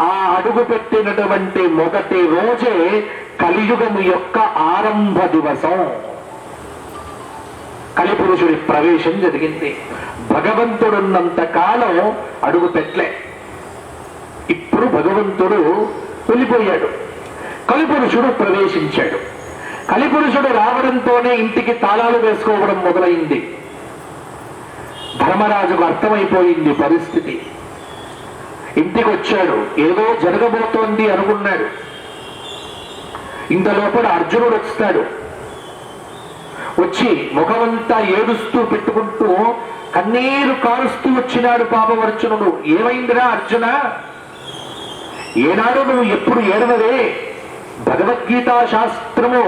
ఆ అడుగు పెట్టినటువంటి మొదటి రోజే కలియుగము యొక్క ఆరంభ దివసం. కలిపురుషుడి ప్రవేశం జరిగింది. భగవంతుడున్నంత కాలం అడుగు పెట్టలే. ఇప్పుడు భగవంతుడు వెళ్ళిపోయాడు. కలిపురుషుడు ప్రవేశించాడు. కలిపురుషుడు రావడంతోనే ఇంటికి తాళాలు వేసుకోవడం మొదలైంది. ధర్మరాజుకు అర్థమైపోయింది పరిస్థితి. ఇంటికి వచ్చాడు. ఏదో జరగబోతోంది అనుకున్నాడు. ఇంత లోపల అర్జునుడు వస్తాడు. వచ్చి ముఖమంతా ఏడుస్తూ పెట్టుకుంటూ కన్నీరు కారుస్తూ వచ్చినాడు. పాపం అర్జునుడు. ఏమైందిరా అర్జున? ఏనాడు నువ్వు ఎప్పుడు ఏడవదే? భగవద్గీతా శాస్త్రము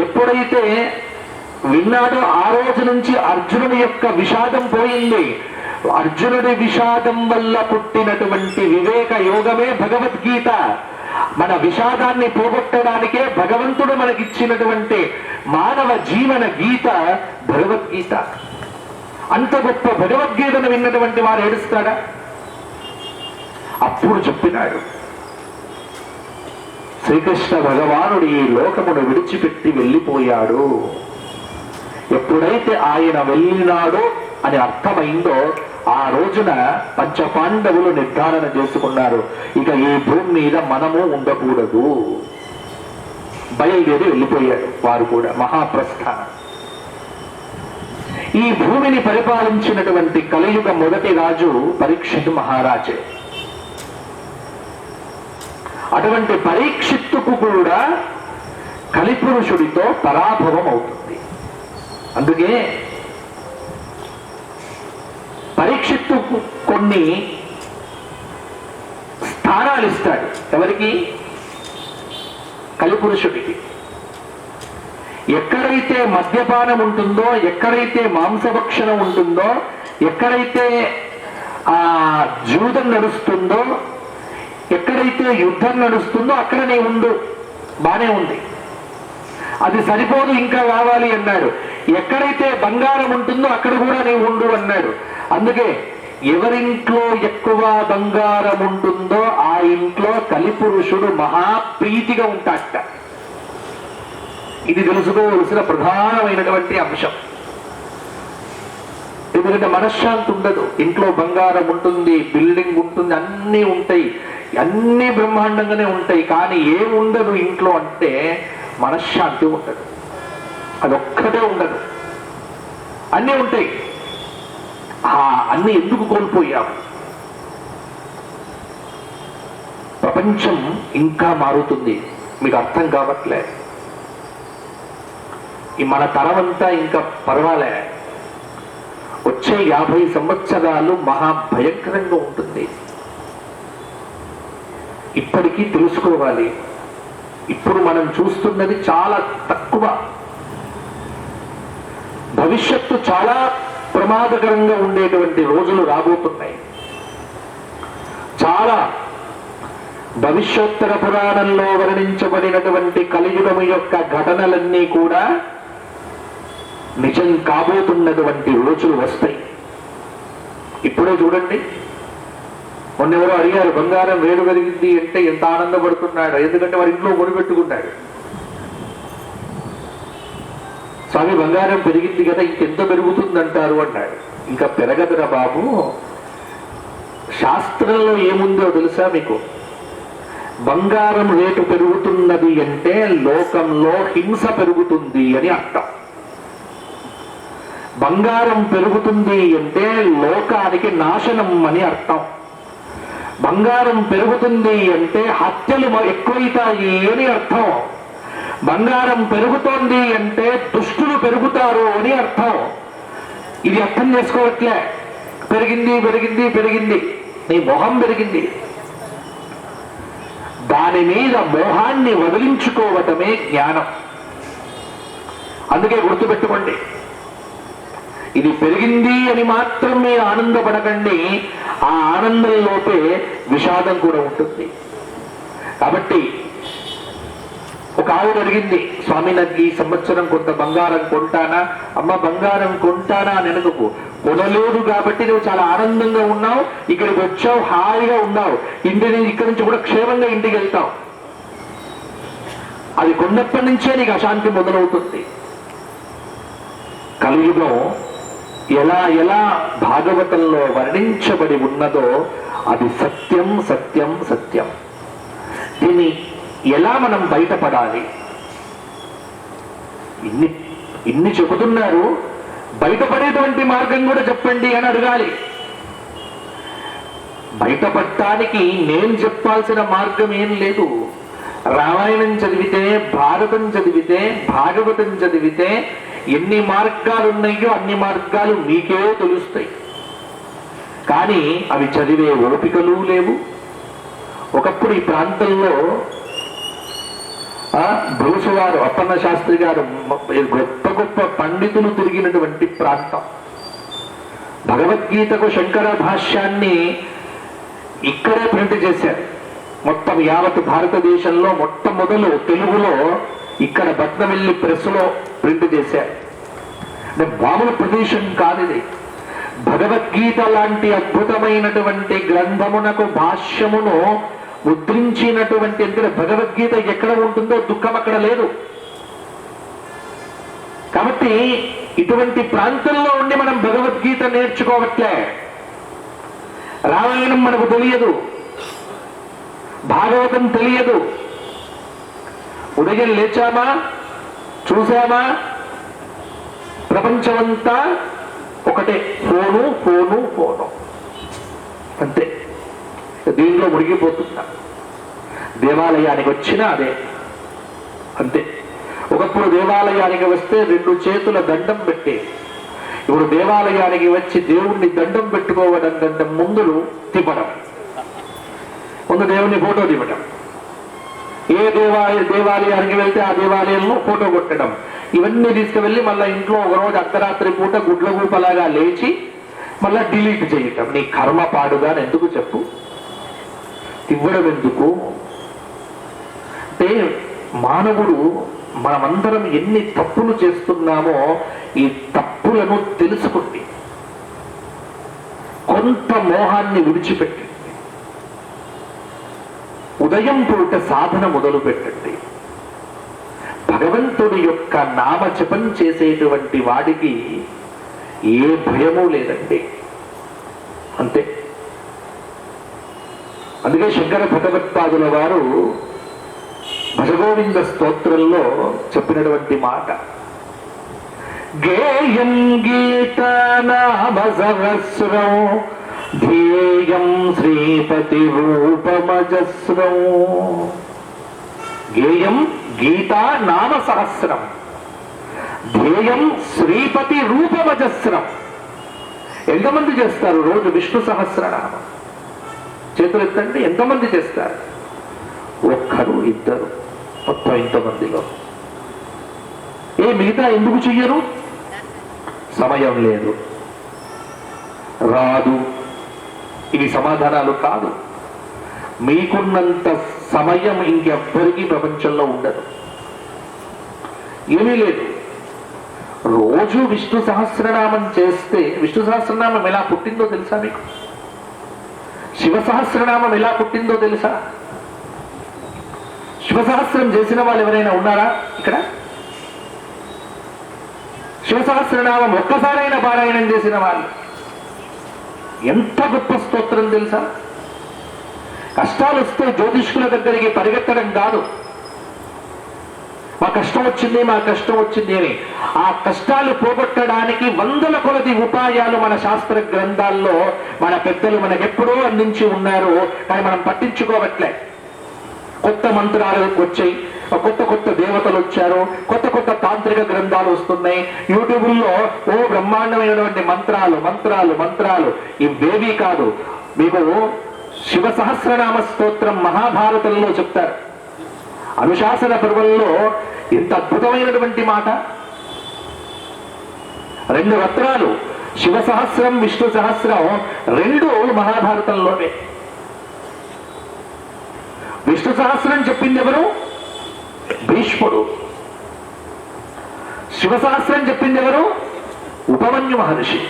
ఎప్పుడైతే విన్నాడో ఆ రోజు నుంచి అర్జునుడి యొక్క విషాదం పోయింది. అర్జునుడి విషాదం వల్ల పుట్టినటువంటి వివేక యోగమే భగవద్గీత. మన విషాదాన్ని పోగొట్టడానికే భగవంతుడు మనకిచ్చినటువంటి మానవ జీవన గీత భగవద్గీత. అంత గొప్ప భగవద్గీతను విన్నటువంటి వారు ఏడుస్తాడా? అప్పుడు చెప్పినాడు, శ్రీకృష్ణ భగవానుడు ఈ లోకమును విడిచిపెట్టి వెళ్ళిపోయాడు. ఎప్పుడైతే ఆయన వెళ్ళినాడో అని అర్థమైందో ఆ రోజున పంచపాండవులు నిర్ధారణ చేసుకున్నారు, ఇక ఈ భూమి మీద మనము ఉండకూడదు. బయలుదేరి వెళ్ళిపోయాడు వారు కూడా. మహాప్రస్థానం. ఈ భూమిని పరిపాలించినటువంటి కలియుగ మొదటి రాజు పరీక్షిత్ మహారాజే. అటువంటి పరీక్షిత్తుకు కూడా కలిపురుషుడితో పరాభవం అవుతుంది. అందుకే పరీక్షిత్తుకు కొన్ని స్థానాలు ఇస్తాడు. ఎవరికి? కలిపురుషుడికి. ఎక్కడైతే మద్యపానం ఉంటుందో, ఎక్కడైతే మాంసభక్షణ ఉంటుందో, ఎక్కడైతే జూదం నడుస్తుందో, ఎక్కడైతే యుద్ధం నడుస్తుందో అక్కడ నీ ఉండు. బానే ఉంది. అది సరిపోదు, ఇంకా కావాలి అన్నాడు. ఎక్కడైతే బంగారం ఉంటుందో అక్కడ కూడా నీ ఉండు అన్నాడు. అందుకే ఎవరింట్లో ఎక్కువ బంగారం ఉంటుందో ఆ ఇంట్లో కలిపురుషుడు మహాప్రీతిగా ఉంటాడట. ఇది తెలుసుకోవలసిన ప్రధానమైనటువంటి అంశం. ఎందుకంటే మనశ్శాంతి ఉండదు. ఇంట్లో బంగారం ఉంటుంది, బిల్డింగ్ ఉంటుంది, అన్నీ ఉంటాయి, అన్నీ బ్రహ్మాండంగానే ఉంటాయి, కానీ ఏముండదు ఇంట్లో అంటే మనశ్శాంతి ఉండదు. అదొక్కటే ఉండదు. అన్నీ ఉంటాయి, అన్నీ ఎందుకు కోల్పోయాము? ప్రపంచం ఇంకా మారుతుంది, మీకు అర్థం కావట్లే. ఈ మన తరమంతా ఇంకా పర్వాలే, వచ్చే 50 సంవత్సరాలు మహాభయంకరంగా ఉంటుంది. ఇప్పటికీ తెలుసుకోవాలి, ఇప్పుడు మనం చూస్తున్నది చాలా తక్కువ, భవిష్యత్తు చాలా ప్రమాదకరంగా ఉండేటువంటి రోజులు రాబోతున్నాయి. చాలా భవిష్యోత్తర పురాణంలో వర్ణించబడినటువంటి కలియుగము యొక్క ఘటనలన్నీ కూడా నిజం కాబోతున్నటువంటి రోజులు వస్తాయి. ఇప్పుడే చూడండి, మొన్నెవరో అడిగారు బంగారం వేడు పెరిగింది అంటే ఎంత ఆనందపడుతున్నాడు, ఎందుకంటే వారి ఇంట్లో కొనిపెట్టుకున్నాడు. స్వామి బంగారం పెరిగింది కదా ఇంకెంత పెరుగుతుందంటారు అన్నాడు. ఇంకా పెరగదురా బాబు, శాస్త్రంలో ఏముందో తెలుసా మీకు? బంగారం రేటు పెరుగుతున్నది అంటే లోకంలో హింస పెరుగుతుంది అని అర్థం. బంగారం పెరుగుతుంది అంటే లోకానికి నాశనం అని అర్థం. బంగారం పెరుగుతుంది అంటే హత్యలు ఎక్కువైతాయి అని అర్థం. బంగారం పెరుగుతోంది అంటే దుష్టులు పెరుగుతారు అని అర్థం. ఇది అర్థం చేసుకోవట్లే. పెరిగింది పెరిగింది పెరిగింది, నీ మొహం పెరిగింది. దాని మీద మోహాన్ని వదిలించుకోవటమే జ్ఞానం. అందుకే గుర్తుపెట్టుకోండి, ఇది పెరిగింది అని మాత్రం మీరు ఆనందపడకండి, ఆ ఆనందంలోపే విషాదం కూడా ఉంటుంది. కాబట్టి ఒక ఆవిడ అడిగింది, స్వామి నాకు ఈ సంవత్సరం కొంత బంగారం కొంటానా? అమ్మ బంగారం కొంటానా అని అనకు, కొనలేదు కాబట్టి నువ్వు చాలా ఆనందంగా ఉన్నావు, ఇక్కడికి వచ్చావు, హాయిగా ఉన్నావు, ఇక్కడి నుంచి కూడా క్షేమంగా ఇంటికి వెళ్తావు. అది కొన్నప్పటి నుంచే నీకు అశాంతి మొదలవుతుంది. కలియుగం ఎలా ఎలా భాగవతంలో వర్ణించబడి ఉన్నదో అది సత్యం సత్యం సత్యం. దీన్ని ఎలా మనం బయటపడాలి? ఇన్ని చెబుతున్నారు, బయటపడేటువంటి మార్గం కూడా చెప్పండి అని అడగాలి. బయటపడటానికి నేను చెప్పాల్సిన మార్గం ఏం లేదు. రామాయణం చదివితే, భారతం చదివితే, భాగవతం చదివితే ఎన్ని మార్గాలు ఉన్నాయో అన్ని మార్గాలు మీకే తెలుస్తాయి. కానీ అవి చదివే ఓపికలు లేవు. ఒకప్పుడు ఈ ప్రాంతంలో భూసువారు అప్పన్న శాస్త్రి గారు గొప్ప గొప్ప పండితులు తిరిగినటువంటి ప్రాంతం. భగవద్గీతకు శంకర భాష్యాన్ని ఇక్కడే ప్రింట్ చేశారు. మొత్తం యావత్ భారతదేశంలో మొట్టమొదలు తెలుగులో ఇక్కడ బట్నవెల్లి ప్రెస్ లో ప్రింట్ చేశారు. అంటే మామూలు ప్రదేశం కాదు ఇది. భగవద్గీత లాంటి అద్భుతమైనటువంటి గ్రంథమునకు భాష్యమును ముద్రించినటువంటి, ఎందుకంటే భగవద్గీత ఎక్కడ ఉంటుందో దుఃఖం అక్కడ లేదు. కాబట్టి ఇటువంటి ప్రాంతంలో ఉండి మనం భగవద్గీత నేర్చుకోవట్లే. రామాయణం మనకు తెలియదు, భాగవతం తెలియదు. ఉదయం లేచామా, చూసామా, ప్రపంచమంతా ఒకటే, ఫోను ఫోను ఫోను, అంతే. దీనిలో మునిగిపోతున్నా. దేవాలయానికి వచ్చినా అదే, అంతే. ఒకప్పుడు దేవాలయానికి వస్తే 2 చేతుల దండం పెట్టే, ఇప్పుడు దేవాలయానికి వచ్చి దేవుణ్ణి దండం పెట్టుకోవడం కంటే ముందు దేవుని ఫోటో దిగటం, ఏ దేవాలయానికి వెళ్తే ఆ దేవాలయంలో ఫోటో కొట్టడం, ఇవన్నీ తీసుకువెళ్ళి మళ్ళీ ఇంట్లో ఒకరోజు అర్ధరాత్రి పూట గుడ్ల గూపలాగా లేచి మళ్ళా డిలీట్ చేయటం. నీ కర్మ పాడుగా ఎందుకు చెప్పు, ఇవ్వడం ఎందుకు? అంటే మానవుడు, మనమందరం ఎన్ని తప్పులు చేస్తున్నామో ఈ తప్పులను తెలుసుకుంది. స్వంత మోహాన్ని విడిచిపెట్టండి. ఉదయం పూట సాధన మొదలు పెట్టండి. భగవంతుడి యొక్క నామ జపం చేసేటువంటి వాడికి ఏ భయము లేదండి. అంతే. అందుకే శంకర భగవత్పాదుల వారు భజగోవింద స్తోత్రంలో చెప్పినటువంటి మాట, గేయం గీత నామ సహస్రం ధ్యేయం శ్రీపతి రూపమజస్రం. గేయం గీతా నామ సహస్రం ధ్యేయం శ్రీపతి రూపమజస్రం. ఎంతమంది చేస్తారు రోజు విష్ణు సహస్రనామం? చేతులు ఎత్తండి. ఎంతమంది చేస్తారు? ఒక్కరు, ఇద్దరు, మొత్తం ఇంతమందిలో. మిగతా ఎందుకు చెయ్యరు? సమయం లేదు, రాదు. ఇవి సమాధానాలు కాదు. మీకున్నంత సమయం ఇంకెవ్వరికీ ప్రపంచంలో ఉండదు. ఏమీ లేదు. రోజు విష్ణు సహస్రనామం చేస్తే, విష్ణు సహస్రనామం ఎలా పుట్టిందో తెలుసా మీకు? శివ సహస్రనామం ఎలా పుట్టిందో తెలుసా? శివ సహస్రం చేసిన వాళ్ళు ఎవరైనా ఉన్నారా ఇక్కడ? శివ సహస్రనామం ఒక్కసారైనా పారాయణం చేసిన వాళ్ళు. ఎంత గొప్ప స్తోత్రం తెలుసా? కష్టాలు వస్తే జ్యోతిష్కుల దగ్గరికి పరిగెత్తడం కాదు, మా కష్టం వచ్చింది, మా కష్టం వచ్చింది అని. ఆ కష్టాలు పోగొట్టడానికి వందల కొలది ఉపాయాలు మన శాస్త్ర గ్రంథాల్లో మన పెద్దలు మనకెప్పుడో అందించి ఉన్నారు. కానీ మనం పట్టించుకోవట్లే. కొత్త మంత్రాలు వచ్చాయి, కొత్త కొత్త దేవతలు వచ్చారు, కొత్త కొత్త తాంత్రిక గ్రంథాలు వస్తున్నాయి. యూట్యూబ్లో బ్రహ్మాండమైనటువంటి మంత్రాలు మంత్రాలు మంత్రాలు. ఇవేవీ కాదు. మీకు శివ సహస్రనామ స్తోత్రం మహాభారతంలో చెప్తారు. అనుశాసన పర్వంలో ఎంత అద్భుతమైనటువంటి మాట. 2 రత్నాలు, శివ సహస్రం, విష్ణు సహస్రం, 2 మహాభారతంలోనే. విష్ణు సహస్రం చెప్పింది ఎవరు? భీష్ముడు. శివ సహస్రం చెప్పింది ఎవరు? ఉపమన్యు మహర్షి.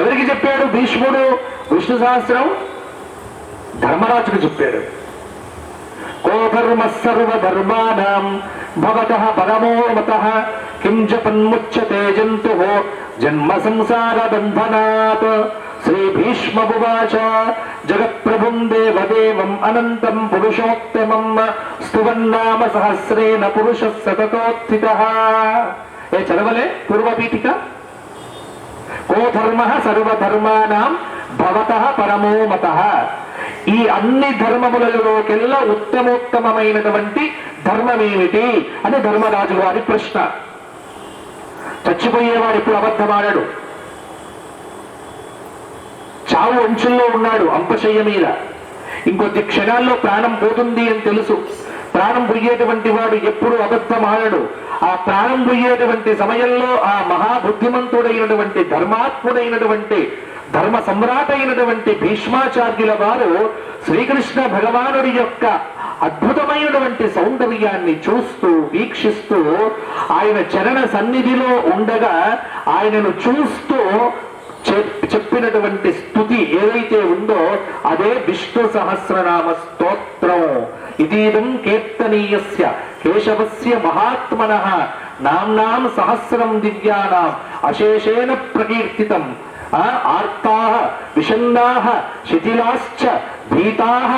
ఎవరికి చెప్పాడు భీష్ముడు విష్ణు సహస్రం? ధర్మరాజుకు చెప్పాడు. కో ధర్మ సర్వధర్మాణం భవతః పరమో మతః కిం జపన్ముచ్యతే జంతుః జన్మ సంసార బంధనాత్. శ్రీ భీష్మమువాచ జగత్ప్రభుం దేవదేవం అనంతం పురుషోత్తమం స్తువన్నామ సహస్రేణ పురుషః సతతోత్థితః. చదవలే పూర్వపీఠిక? కో ధర్మ సర్వధర్మాణం భవతః పరమో మతః. ఈ అన్ని ధర్మములలోకెల్లా ఉత్తమోత్తమైనటువంటి ధర్మమేమిటి అని ధర్మరాజు వారి ప్రశ్న. చచ్చిపోయేవాడు ఇప్పుడు అబద్ధమాడాడు. చావు అంచుల్లో ఉన్నాడు, అంపశయ్య మీద. ఇంకొద్ది క్షణాల్లో ప్రాణం పోతుంది అని తెలుసు. ప్రాణం పోయేటువంటి వాడు ఎప్పుడు అబద్ధమాడడు. ఆ ప్రాణం పోయేటువంటి సమయంలో ఆ మహాబుద్ధిమంతుడైనటువంటి ధర్మాత్ముడైనటువంటి ధర్మ సమ్రాట్ అయినటువంటి భీష్మాచార్యుల వారు శ్రీకృష్ణ భగవానుడి యొక్క అద్భుతమైనటువంటి సౌందర్యాన్ని చూస్తూ వీక్షిస్తూ ఆయన చరణ సన్నిధిలో ఉండగా ఆయనను చూస్తూ చెప్పినటువంటి స్తుతి ఏదైతే ఉందో అదే విష్ణు సహస్రనామ స్తోత్రం. ఇదీదం కీర్తనీయస్య కేశవస్య మహాత్మనః నామ్నాం సహస్రం దివ్యానాం అశేషేణ ప్రకీర్తితం. ఆర్తాః విషన్నాః శిథిలాశ్చ భీతాః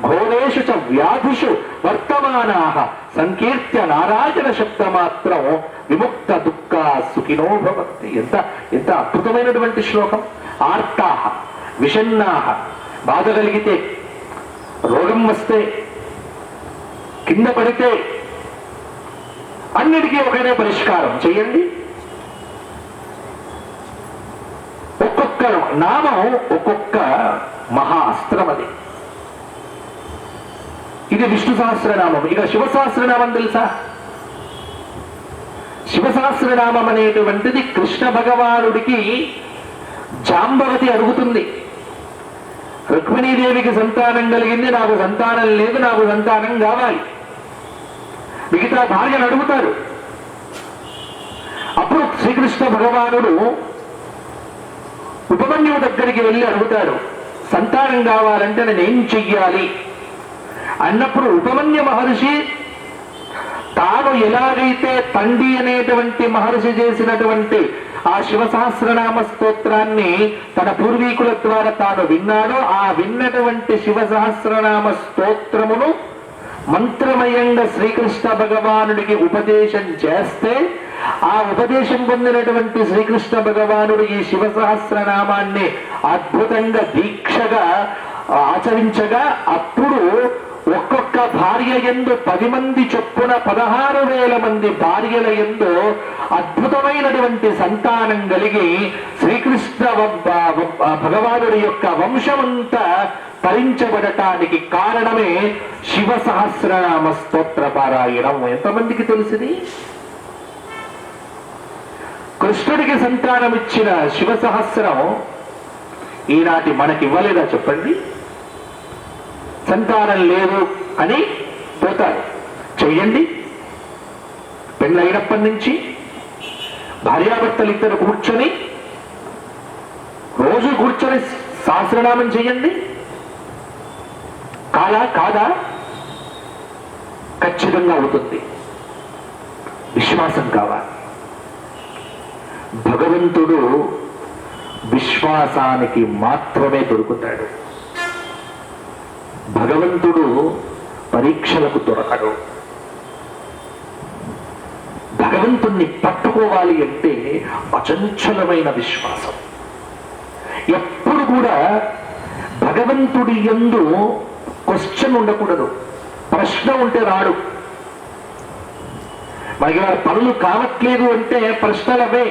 ఘోరేషు చ వ్యాధిషు వర్తమానాః సంకీర్త్య నారాయణ శబ్దమాత్రం విముక్త దుఃఖ సుఖినో భవంతి. ఎంత అద్భుతమైనటువంటి శ్లోకం. ఆర్తాః విషన్నాః, బాధ కలిగితే, రోగం వస్తే, కింద పడితే అన్నిటికీ ఒకటే పరిష్కారం చేయండి. ఒక్కొక్క నామం ఒక్కొక్క మహా అస్త్రం. అది ఇది విష్ణు సహస్రనామం. ఇక శివ సహస్రనామం తెలుసా? శివ సహస్రనామం అనేటువంటిది కృష్ణ భగవానుడికి జాంబవతి అడుగుతుంది. రుక్మిణీదేవికి సంతానం కలిగింది, నాకు సంతానం లేదు, నాకు సంతానం కావాలి. మిగతా భార్యను అడుగుతారు. అప్పుడు శ్రీకృష్ణ భగవానుడు ఉపమన్యువు దగ్గరికి వెళ్ళి అడుగుతాడు, సంతానం కావాలంటే నేనేం చెయ్యాలి అన్నప్పుడు ఉపమన్య మహర్షి తాను ఎలాగైతే తండ్రి అనేటువంటి మహర్షి చేసినటువంటి ఆ శివ సహస్రనామ స్తోత్రాన్ని తన పూర్వీకుల ద్వారా తాను విన్నాడో, ఆ విన్నటువంటి శివ సహస్రనామ స్తోత్రమును మంత్రమయంగా శ్రీకృష్ణ భగవానుడికి ఉపదేశం చేస్తే, ఆ ఉపదేశం పొందినటువంటి శ్రీకృష్ణ భగవానుడు ఈ శివ సహస్రనామాన్ని అద్భుతంగా దీక్షగా ఆచరించగా, అప్పుడు ఒక్కొక్క భార్య యందు 10 మంది చొప్పున 16,000 మంది భార్యల యందు అద్భుతమైనటువంటి సంతానం కలిగి శ్రీకృష్ణ భగవానుడి యొక్క వంశమంతా తరించబడటానికి కారణమే శివ సహస్రనామ స్తోత్ర పారాయణం. ఎంతమందికి తెలిసింది? కృష్ణుడికి సంతానం ఇచ్చిన శివ సహస్రం ఈనాటి మనకి ఇవ్వలేదా చెప్పండి? సంతానం లేదు అని పోతారు, చెయ్యండి. పెళ్ళైనప్పటి నుంచి భార్యాభర్తలు ఇద్దరు కూర్చొని రోజు కూర్చొని సహస్రనామం చెయ్యండి. కాదా? ఖచ్చితంగా అవుతుంది. విశ్వాసం కావాలి. భగవంతుడు విశ్వాసానికి మాత్రమే దొరుకుతాడు. భగవంతుడు పరీక్షలకు దొరకడు. భగవంతుణ్ణి పట్టుకోవాలి అంటే అచంచలమైన విశ్వాసం. ఎప్పుడు కూడా భగవంతుడి యందు క్వశ్చన్ ఉండకూడదు. ప్రశ్న ఉంటే రాడు. మనకి వారి పనులు కావట్లేదు అంటే ప్రశ్నలవే.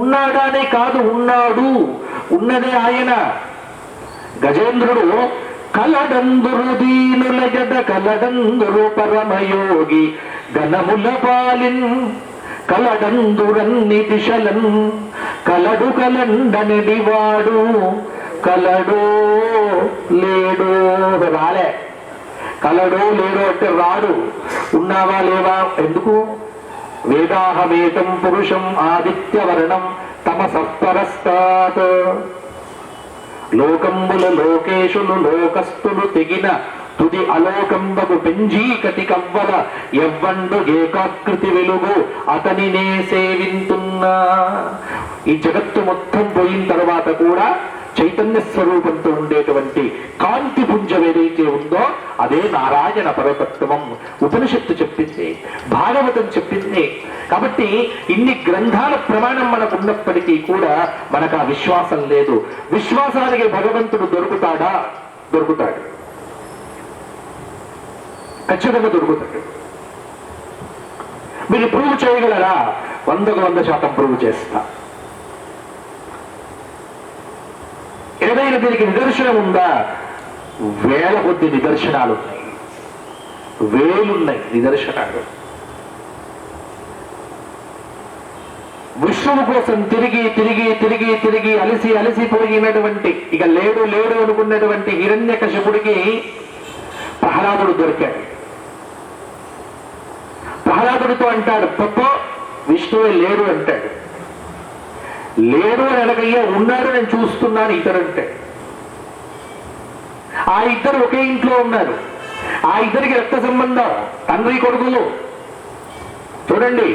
ఉన్నాడానే కాదు, ఉన్నాడు, ఉన్నదే ఆయన. గజేంద్రుడు కలడందురు దీనుల గద కలడందురు పరమయోగి గణముల పాలిన్ కలడందురన్ని దిశలన్ కలడు కలండనిడివాడు కలడో లేడో రాలే. కలడో లేడో అంటే రాడు. ఉన్నావా లేవా ఎందుకు? వేదాహమేతం పురుషం ఆదిత్యవర్ణం తమసపరస్తాత్ లోకంబుల లోకేశులు లోకస్తులు తెగిన తుది అలోకంబకు పెంజీకటి కవ్వల ఎవ్వండు ఏకాకృతి వెలుగు అతనినే సేవింతున్నా. ఈ జగత్తు మొత్తం పోయిన తర్వాత కూడా చైతన్య స్వరూపంతో ఉండేటువంటి కాంతి పుంజం ఏదైతే ఉందో అదే నారాయణ పరతత్వం. ఉపనిషత్తు చెప్పింది, భాగవతం చెప్పింది. కాబట్టి ఇన్ని గ్రంథాల ప్రమాణం మనకు ఉన్నప్పటికీ కూడా మనకు ఆ విశ్వాసం లేదు. విశ్వాసానికి భగవంతుడు దొరుకుతాడా? దొరుకుతాడు, ఖచ్చితంగా దొరుకుతాడు. మీరు ప్రూవ్ చేయగలరా? 100% ప్రూవ్ చేస్తా. ఏదైనా దీనికి నిదర్శనం ఉందా? వేల కొద్ది నిదర్శనాలు ఉన్నాయి, వేలున్నాయి నిదర్శనాలు. విష్ణువు కోసం తిరిగి తిరిగి తిరిగి తిరిగి అలసిపోయినటువంటి, ఇక లేడు అనుకున్నటువంటి హిరణ్యకశిపుడికి ప్రహ్లాదుడు దొరికాడు. ప్రహ్లాదుడితో అంటాడు, తప్ప విష్ణువే లేడు అంటాడు. లేడు అని అనగయ్యా, ఉన్నాడు, నేను చూస్తున్నాను ఇతరంటే. ఆ ఇద్దరు ఒకే ఇంట్లో ఉన్నారు. ఆ ఇద్దరికి రక్త సంబంధం, తండ్రి కొడుకులు. చూడండి,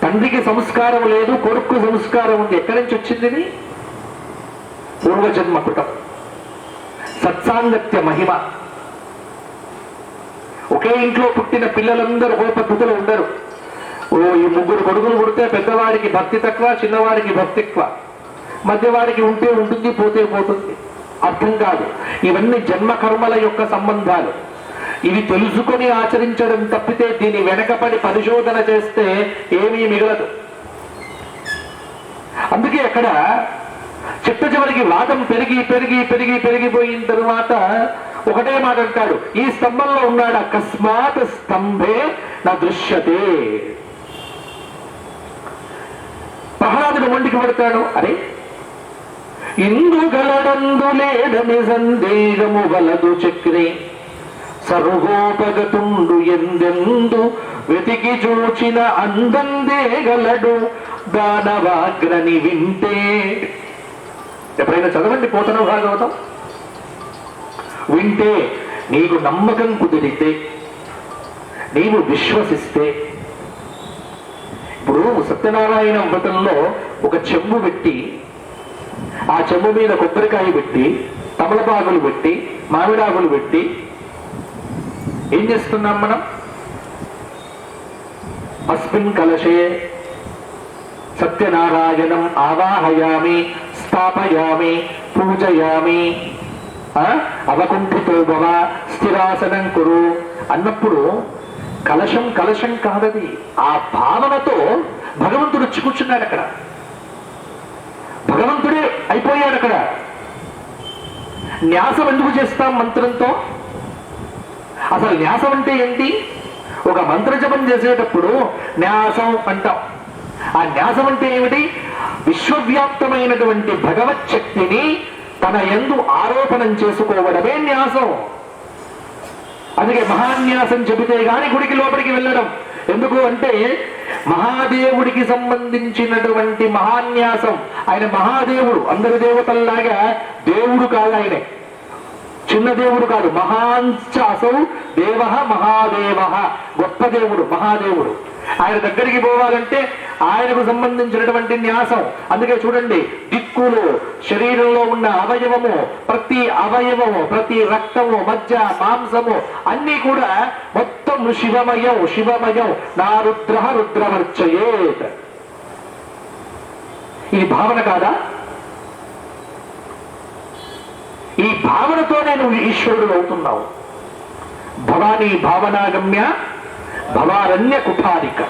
తండ్రికి సంస్కారం లేదు, కొడుకు సంస్కారం ఉంది. ఎక్కడి నుంచి వచ్చింది ఇది? పూర్వజన్మ కృతం, సత్సాంగత్య మహిమ. ఒకే ఇంట్లో పుట్టిన పిల్లలందరూ ఒక పద్ధతిలో ఉండరు. ఈ 3 కొడుకులు పుడితే పెద్దవాడికి భక్తి తక్కువ, చిన్నవాడికి భక్తి ఎక్కువ, మధ్యవాడికి ఉంటే ఉంటుంది, పోతే పోతుంది. అర్థం కాదు. ఇవన్నీ జన్మ కర్మల యొక్క సంబంధాలు. ఇవి తెలుసుకొని ఆచరించడం తప్పితే దీని వెనకపడి పరిశోధన చేస్తే ఏమీ మిగలదు. అందుకే అక్కడ చిట్ట చివరికి వాదం పెరిగి పెరిగి పెరిగి పెరిగిపోయిన తరువాత ఒకటే మాట అంటాడు, ఈ స్తంభంలో ఉన్నాడు, అకస్మాత్ స్తంభే నా దృశ్యతే. ప్రహ్లాదుడు మొండికి పడతాడు, అరే ఇందు గలడందు లేదని సందేహము వలదు చక్రి సర్వోపగతుండు ఎందెందు వెతికి చూచిన అందందే గలడు దానవాగ్రని వింటే. ఎప్పుడైనా చదవండి పోతన భాగవతం. వింటే, నీకు నమ్మకం కుదిరితే, నీవు విశ్వసిస్తే. ఇప్పుడు సత్యనారాయణ వ్రతంలో ఒక చెంబు పెట్టి, ఆ చెంబు మీద కొబ్బరికాయ పెట్టి, తమలపాకులు పెట్టి, మామిడాకులు పెట్టి ఏం చేస్తున్నాం మనం? అస్మిన్ కలశే సత్యనారాయణం ఆవాహయామి, స్థాపయామి, పూజయామి, అవకుంఠితో భవ, స్థిరాసనం కురు అన్నప్పుడు కలశం కలశం కాదది. ఆ భావనతో భగవంతుడు వచ్చి కూర్చున్నాడు అక్కడ. భగవంతుడే అయిపోయాడు అక్కడ. న్యాసం ఎందుకు చేస్తాం మంత్రంతో? అసలు న్యాసం అంటే ఏంటి? ఒక మంత్రజపం చేసేటప్పుడు న్యాసం అంటాం. ఆ న్యాసం అంటే ఏమిటి? విశ్వవ్యాప్తమైనటువంటి భగవత్ శక్తిని తన యందు ఆరోపణం చేసుకోవడమే న్యాసం. అందుకే మహాన్యాసం చెబితే గాని గుడికి లోపలికి వెళ్ళడం. ఎందుకు అంటే మహాదేవుడికి సంబంధించినటువంటి మహాన్యాసం. ఆయన మహాదేవుడు, అందరి దేవతల్లాగా దేవుడు కాదు. ఆయనే చిన్న దేవుడు కాదు. మహాంచాసౌ దేవ మహాదేవ, గొప్ప దేవుడు, మహాదేవుడు. ఆయన దగ్గరికి పోవాలంటే ఆయనకు సంబంధించినటువంటి న్యాసం. అందుకే చూడండి, దిక్కులు, శరీరంలో ఉన్న అవయవము, ప్రతి అవయవము, ప్రతి రక్తము, మజ్జ, మాంసము అన్ని కూడా మొత్తం శివమయం శివమయం. నా రుద్ర రుద్రవర్చయేత్. ఈ భావన కాదా? ఈ భావనతోనే నువ్వు ఈశ్వరుడు అవుతున్నావు. భవానీ భావనాగమ్య భవారణ్య కుఠారిక,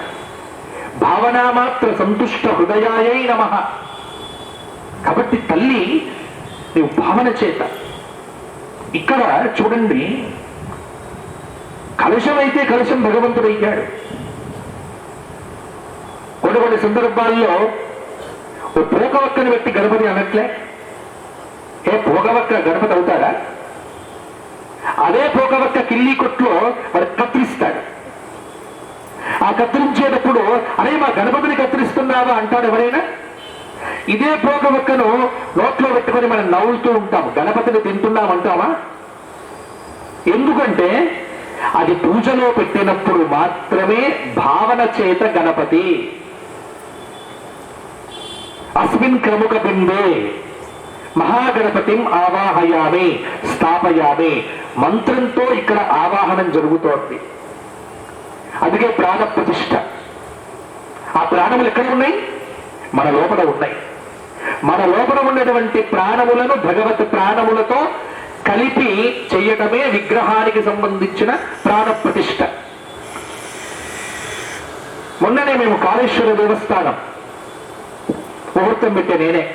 భావనా మాత్ర సంతుష్ట హృదయాయై నమః. కాబట్టి తల్లి నీవు భావన చేత. ఇక్కడ చూడండి, కలశం అయితే కలశం భగవంతుడయ్యాడు. కొన్ని సందర్భాల్లో ఓ పోకవక్కని పెట్టి గణపతి అనట్లే. ఏ పోకవక్క గణపతి అవుతాడా? అదే పోకవక్క కిల్లి కొట్లో వాడు కత్తిరిస్తాడు. ఆ కత్తిరించేటప్పుడు అరే మా గణపతిని కత్తిరిస్తున్నావా అంటాడు ఎవరైనా? ఇదే పోకవక్కను నోట్లో పెట్టుకొని మనం నవ్వుతూ ఉంటాం. గణపతిని తింటున్నామంటావా? ఎందుకంటే అది పూజలో పెట్టినప్పుడు మాత్రమే భావన చేత గణపతి. అస్మిన్ క్రముక బిందే మహాగణపతిం ఆవాహయామి, స్థాపయామి. మంత్రంతో ఇక్కడ ఆవాహనం జరుగుతోంది. అందుకే ప్రాణ ప్రతిష్ఠ. ఆ ప్రాణములు ఎక్కడ ఉన్నాయి? మన లోపల ఉన్నాయి. మన లోపల ఉన్నటువంటి ప్రాణములను భగవత్ ప్రాణములతో కలిపి చెయ్యటమే విగ్రహానికి సంబంధించిన ప్రాణ ప్రతిష్ఠ. మొన్ననే మేము కాళేశ్వర దేవస్థానం ముహూర్తం పెట్టే నేనే.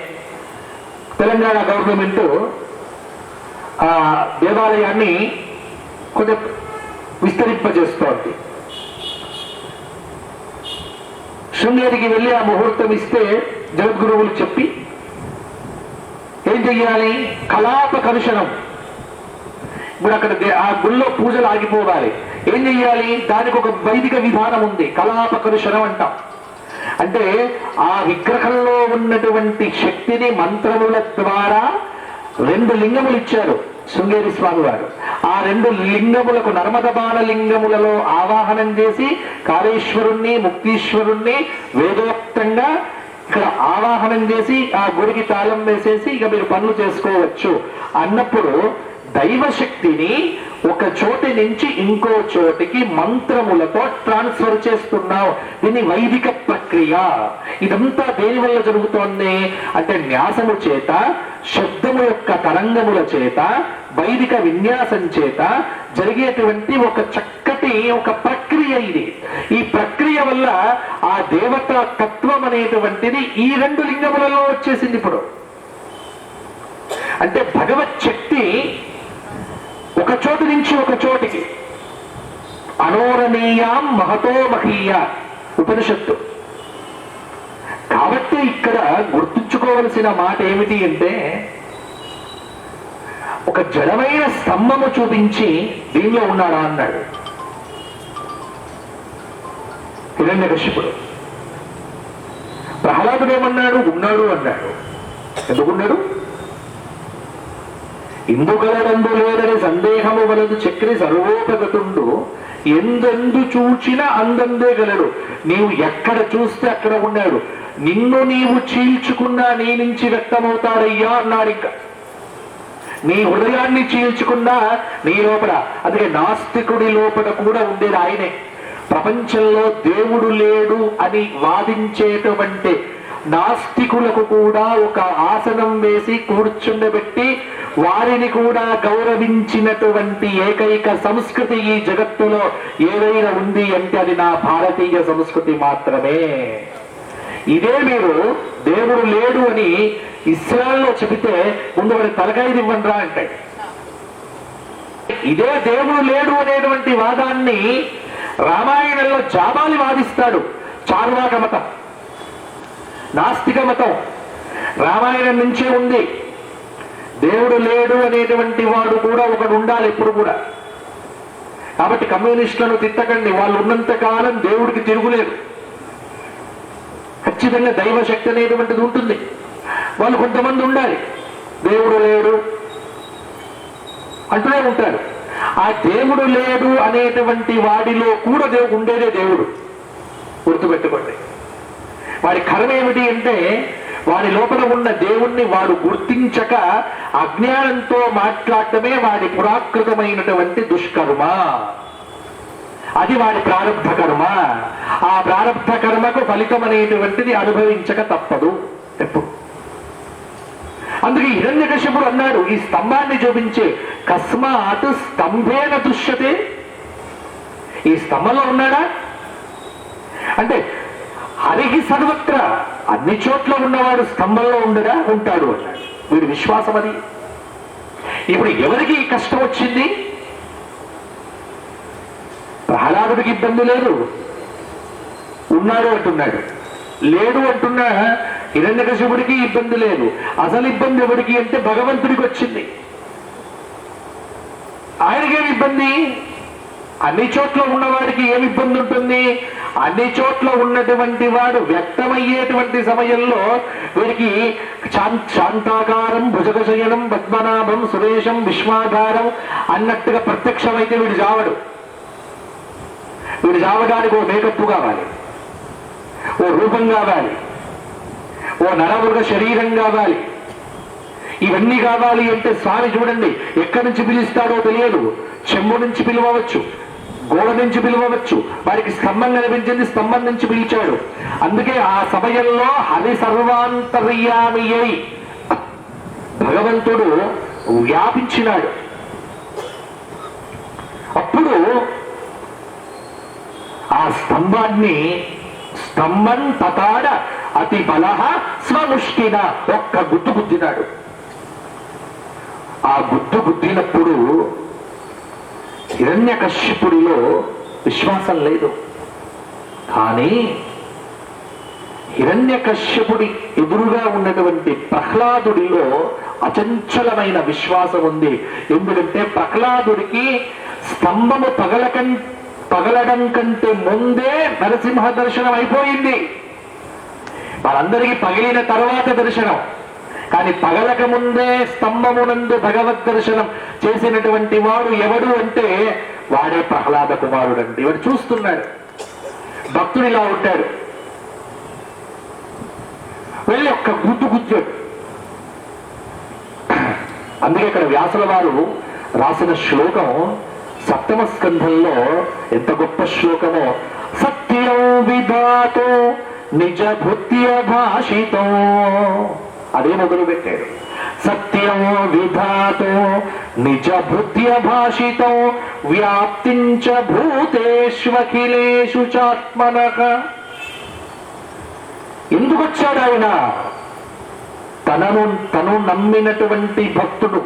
తెలంగాణ గవర్నమెంట్ ఆ దేవాలయాన్ని కొంచెం విస్తరింపజేస్తోంది. శృంగేరికి వెళ్ళి ఆ ముహూర్తం ఇస్తే జగద్గురువులు చెప్పి ఏం చెయ్యాలి? కలాప కలుషణం. ఇప్పుడు అక్కడ ఆ గుళ్ళో పూజలు ఆగిపోవాలి. ఏం చెయ్యాలి? దానికి ఒక వైదిక విధానం ఉంది. కలాప కలుషణం అంటాం. అంటే ఆ విగ్రహంలో ఉన్నటువంటి శక్తిని మంత్రముల ద్వారా 2 లింగములు ఇచ్చారు శృంగేరి స్వామి వారు. ఆ 2 లింగములకు నర్మదబాణ లింగములలో ఆవాహనం చేసి కాళేశ్వరుణ్ణి, ముక్తీశ్వరుణ్ణి వేదోక్తంగా ఇక్కడ ఆవాహనం చేసి ఆ గుడికి తాళం వేసేసి ఇక మీరు పనులు చేసుకోవచ్చు అన్నప్పుడు దైవశక్తిని ఒక చోటి నుంచి ఇంకో చోటికి మంత్రములతో ట్రాన్స్ఫర్ చేస్తున్నావు. దీన్ని వైదిక ప్రక్రియ. ఇదంతా దేని వల్ల జరుగుతోంది అంటే న్యాసము చేత, శబ్దము యొక్క తరంగముల చేత, వైదిక విన్యాసం చేత జరిగేటువంటి ఒక చక్కటి ఒక ప్రక్రియ ఇది. ఈ ప్రక్రియ వల్ల ఆ దేవతా తత్వం అనేటువంటిది ఈ 2 లింగములలో వచ్చేసింది. ఇప్పుడు అంటే భగవత్ శక్తి ఒక చోటు నుంచి ఒక చోటికి అనోరణీయాం మహతో మహీయ ఉపనిషత్తు. కాబట్టి ఇక్కడ గుర్తుంచుకోవలసిన మాట ఏమిటి అంటే ఒక జడమైన స్తంభము చూపించి దీనిలో ఉన్నాడా అన్నాడు హిరణ్యకశిపుడు. ప్రహ్లాదుడు ఏమన్నాడు? ఉన్నాడు అన్నాడు. ఎందుకున్నాడు? ఇందుగలడందు లేదని సందేహము వలదు చక్రి సర్వోపగతుండు ఎందెందు చూచిన అందందే గలడు. నీవు ఎక్కడ చూస్తే అక్కడ ఉన్నాడు. నిన్ను నీవు చీల్చుకున్నా నీ నుంచి వ్యక్తమవుతాడయ్యా అన్నాడు. ఇంకా నీ హృదయాన్ని చీల్చుకున్నా నీ లోపల, అందుకే నాస్తికుడి లోపల కూడా ఉండేది ఆయనే. ప్రపంచంలో దేవుడు లేడు అని వాదించేటువంటి నాస్తికులకు కూడా ఒక ఆసనం వేసి కూర్చుండబెట్టి వారిని కూడా గౌరవించినటువంటి ఏకైక సంస్కృతి ఈ జగత్తులో ఏదైనా ఉంది అంటే అది నా భారతీయ సంస్కృతి మాత్రమే. ఇదే మీరు దేవుడు లేడు అని ఇస్రాయల్లో చెబితే ముందు వారి తలకాయది ఇవ్వండిరా అంటే, ఇదే దేవుడు లేడు అనేటువంటి వాదాన్ని రామాయణంలో జాబాలి వాదిస్తాడు. చార్వాక మతం, నాస్తిక మతం రామాయణం నుంచే ఉంది. దేవుడు లేడు అనేటువంటి వాడు కూడా ఒకడు ఉండాలి ఎప్పుడు కూడా. కాబట్టి కమ్యూనిస్టులను తిట్టకండి, వాళ్ళు ఉన్నంత కాలం దేవుడికి తిరుగులేదు. ఖచ్చితంగా దైవశక్తి అనేటువంటిది ఉంటుంది. వాళ్ళు కొంతమంది ఉండాలి, దేవుడు లేడు అంటూనే ఉంటారు. ఆ దేవుడు లేడు అనేటువంటి వాడిలో కూడా దేవుడు ఉండేదే దేవుడు. గుర్తుపెట్టుకోండి. వాడి కర్మ ఏమిటి అంటే వాడి లోపల ఉన్న దేవుణ్ణి వాడు గుర్తించక అజ్ఞానంతో మాట్లాడటమే వాడి పురాకృతమైనటువంటి దుష్కర్మ. అది వాడి ప్రారంభ కర్మ. ఆ ప్రారంభ కర్మకు ఫలితం అనేటువంటిది అనుభవించక తప్పదు ఎప్పుడు. అందుకే హిరణ్యకశిపుడు అన్నాడు, ఈ స్తంభాన్ని చూపించే కస్మాత్ స్తంభేన దుష్యతే. ఈ స్తంభంలో ఉన్నాడా అంటే హరికి సర్వత్ర, అన్ని చోట్ల ఉన్నవాడు స్తంభంలో ఉండడా? ఉంటాడు అన్నాడు. వీడి విశ్వాసం అది. ఇప్పుడు ఎవరికి కష్టం వచ్చింది? ప్రహ్లాదుడికి ఇబ్బంది లేదు, ఉన్నాడు అంటున్నాడు. లేడు అంటున్నా హిరణ్యకశిపుడికి ఇబ్బంది లేదు. అసలు ఇబ్బంది ఎవరికి అంటే భగవంతుడికి వచ్చింది. ఆయనకేమి ఇబ్బంది? అన్ని చోట్ల ఉన్నవాడికి ఏమి ఇబ్బంది ఉంటుంది? అన్ని చోట్ల ఉన్నటువంటి వాడు వ్యక్తమయ్యేటువంటి సమయంలో వీడికి శాంతాకారం భుజగశయనం పద్మనాభం సురేశం విశ్వాధారం అన్నట్టుగా ప్రత్యక్షమైతే వీడు చావడు. వీడు చావడానికి ఓ మేకప్ కావాలి, ఓ రూపం కావాలి, ఓ నరమృగ శరీరం కావాలి. ఇవన్నీ కావాలి అంటే స్వామి చూడండి ఎక్కడి నుంచి పిలుస్తాడో తెలియదు. చెంబు నుంచి పిలవచ్చు, గోడ నుంచి పిలవచ్చు, వారికి స్తంభం కనిపించింది, స్తంభం నుంచి పిలిచాడు. అందుకే ఆ సమయంలో హరి సర్వాంతర్యామి అయి భగవంతుడు వ్యాపించినాడు. అప్పుడు ఆ స్తంభాన్ని స్తంభం తతాడ అతి బలహ స్వముష్టిన ఒక్క గుద్దు గుద్దినాడు. ఆ గుద్దు గుద్దినప్పుడు హిరణ్యకశ్యపుడిలో విశ్వాసం లేదు. కానీ హిరణ్యకశ్యపుడి ఎదురుగా ఉన్నటువంటి ప్రహ్లాదుడిలో అచంచలమైన విశ్వాసం ఉంది. ఎందుకంటే ప్రహ్లాదుడికి స్తంభము పగలడం కంటే ముందే నరసింహ దర్శనం అయిపోయింది. వాళ్ళందరికీ పగిలిన తర్వాత దర్శనం, కానీ పగలక ముందే స్తంభమునందు భగవద్ దర్శనం చేసినటువంటి వాడు ఎవడు అంటే వాడే ప్రహ్లాద కుమారుడండి. వాడు చూస్తున్నాడు, భక్తుడు ఇలా ఉంటాడు, వెళ్ళి ఒక్క గుద్దు గుద్దాడు. అందుకే ఇక్కడ వ్యాసుల వారు రాసిన శ్లోకం సప్తమ స్కంధంలో ఎంత గొప్ప శ్లోకమో. సత్యం విధాతో నిజ భృత్య భాషితో, అదే మొదలు పెట్టాడు. సత్యం విధాతో నిజ భృత్య భాషితో వ్యాప్తించ భూతేష్వఖిలేషు చాత్మనః. ఎందుకు వచ్చాడు ఆయన? తను నమ్మినటువంటి భక్తుడు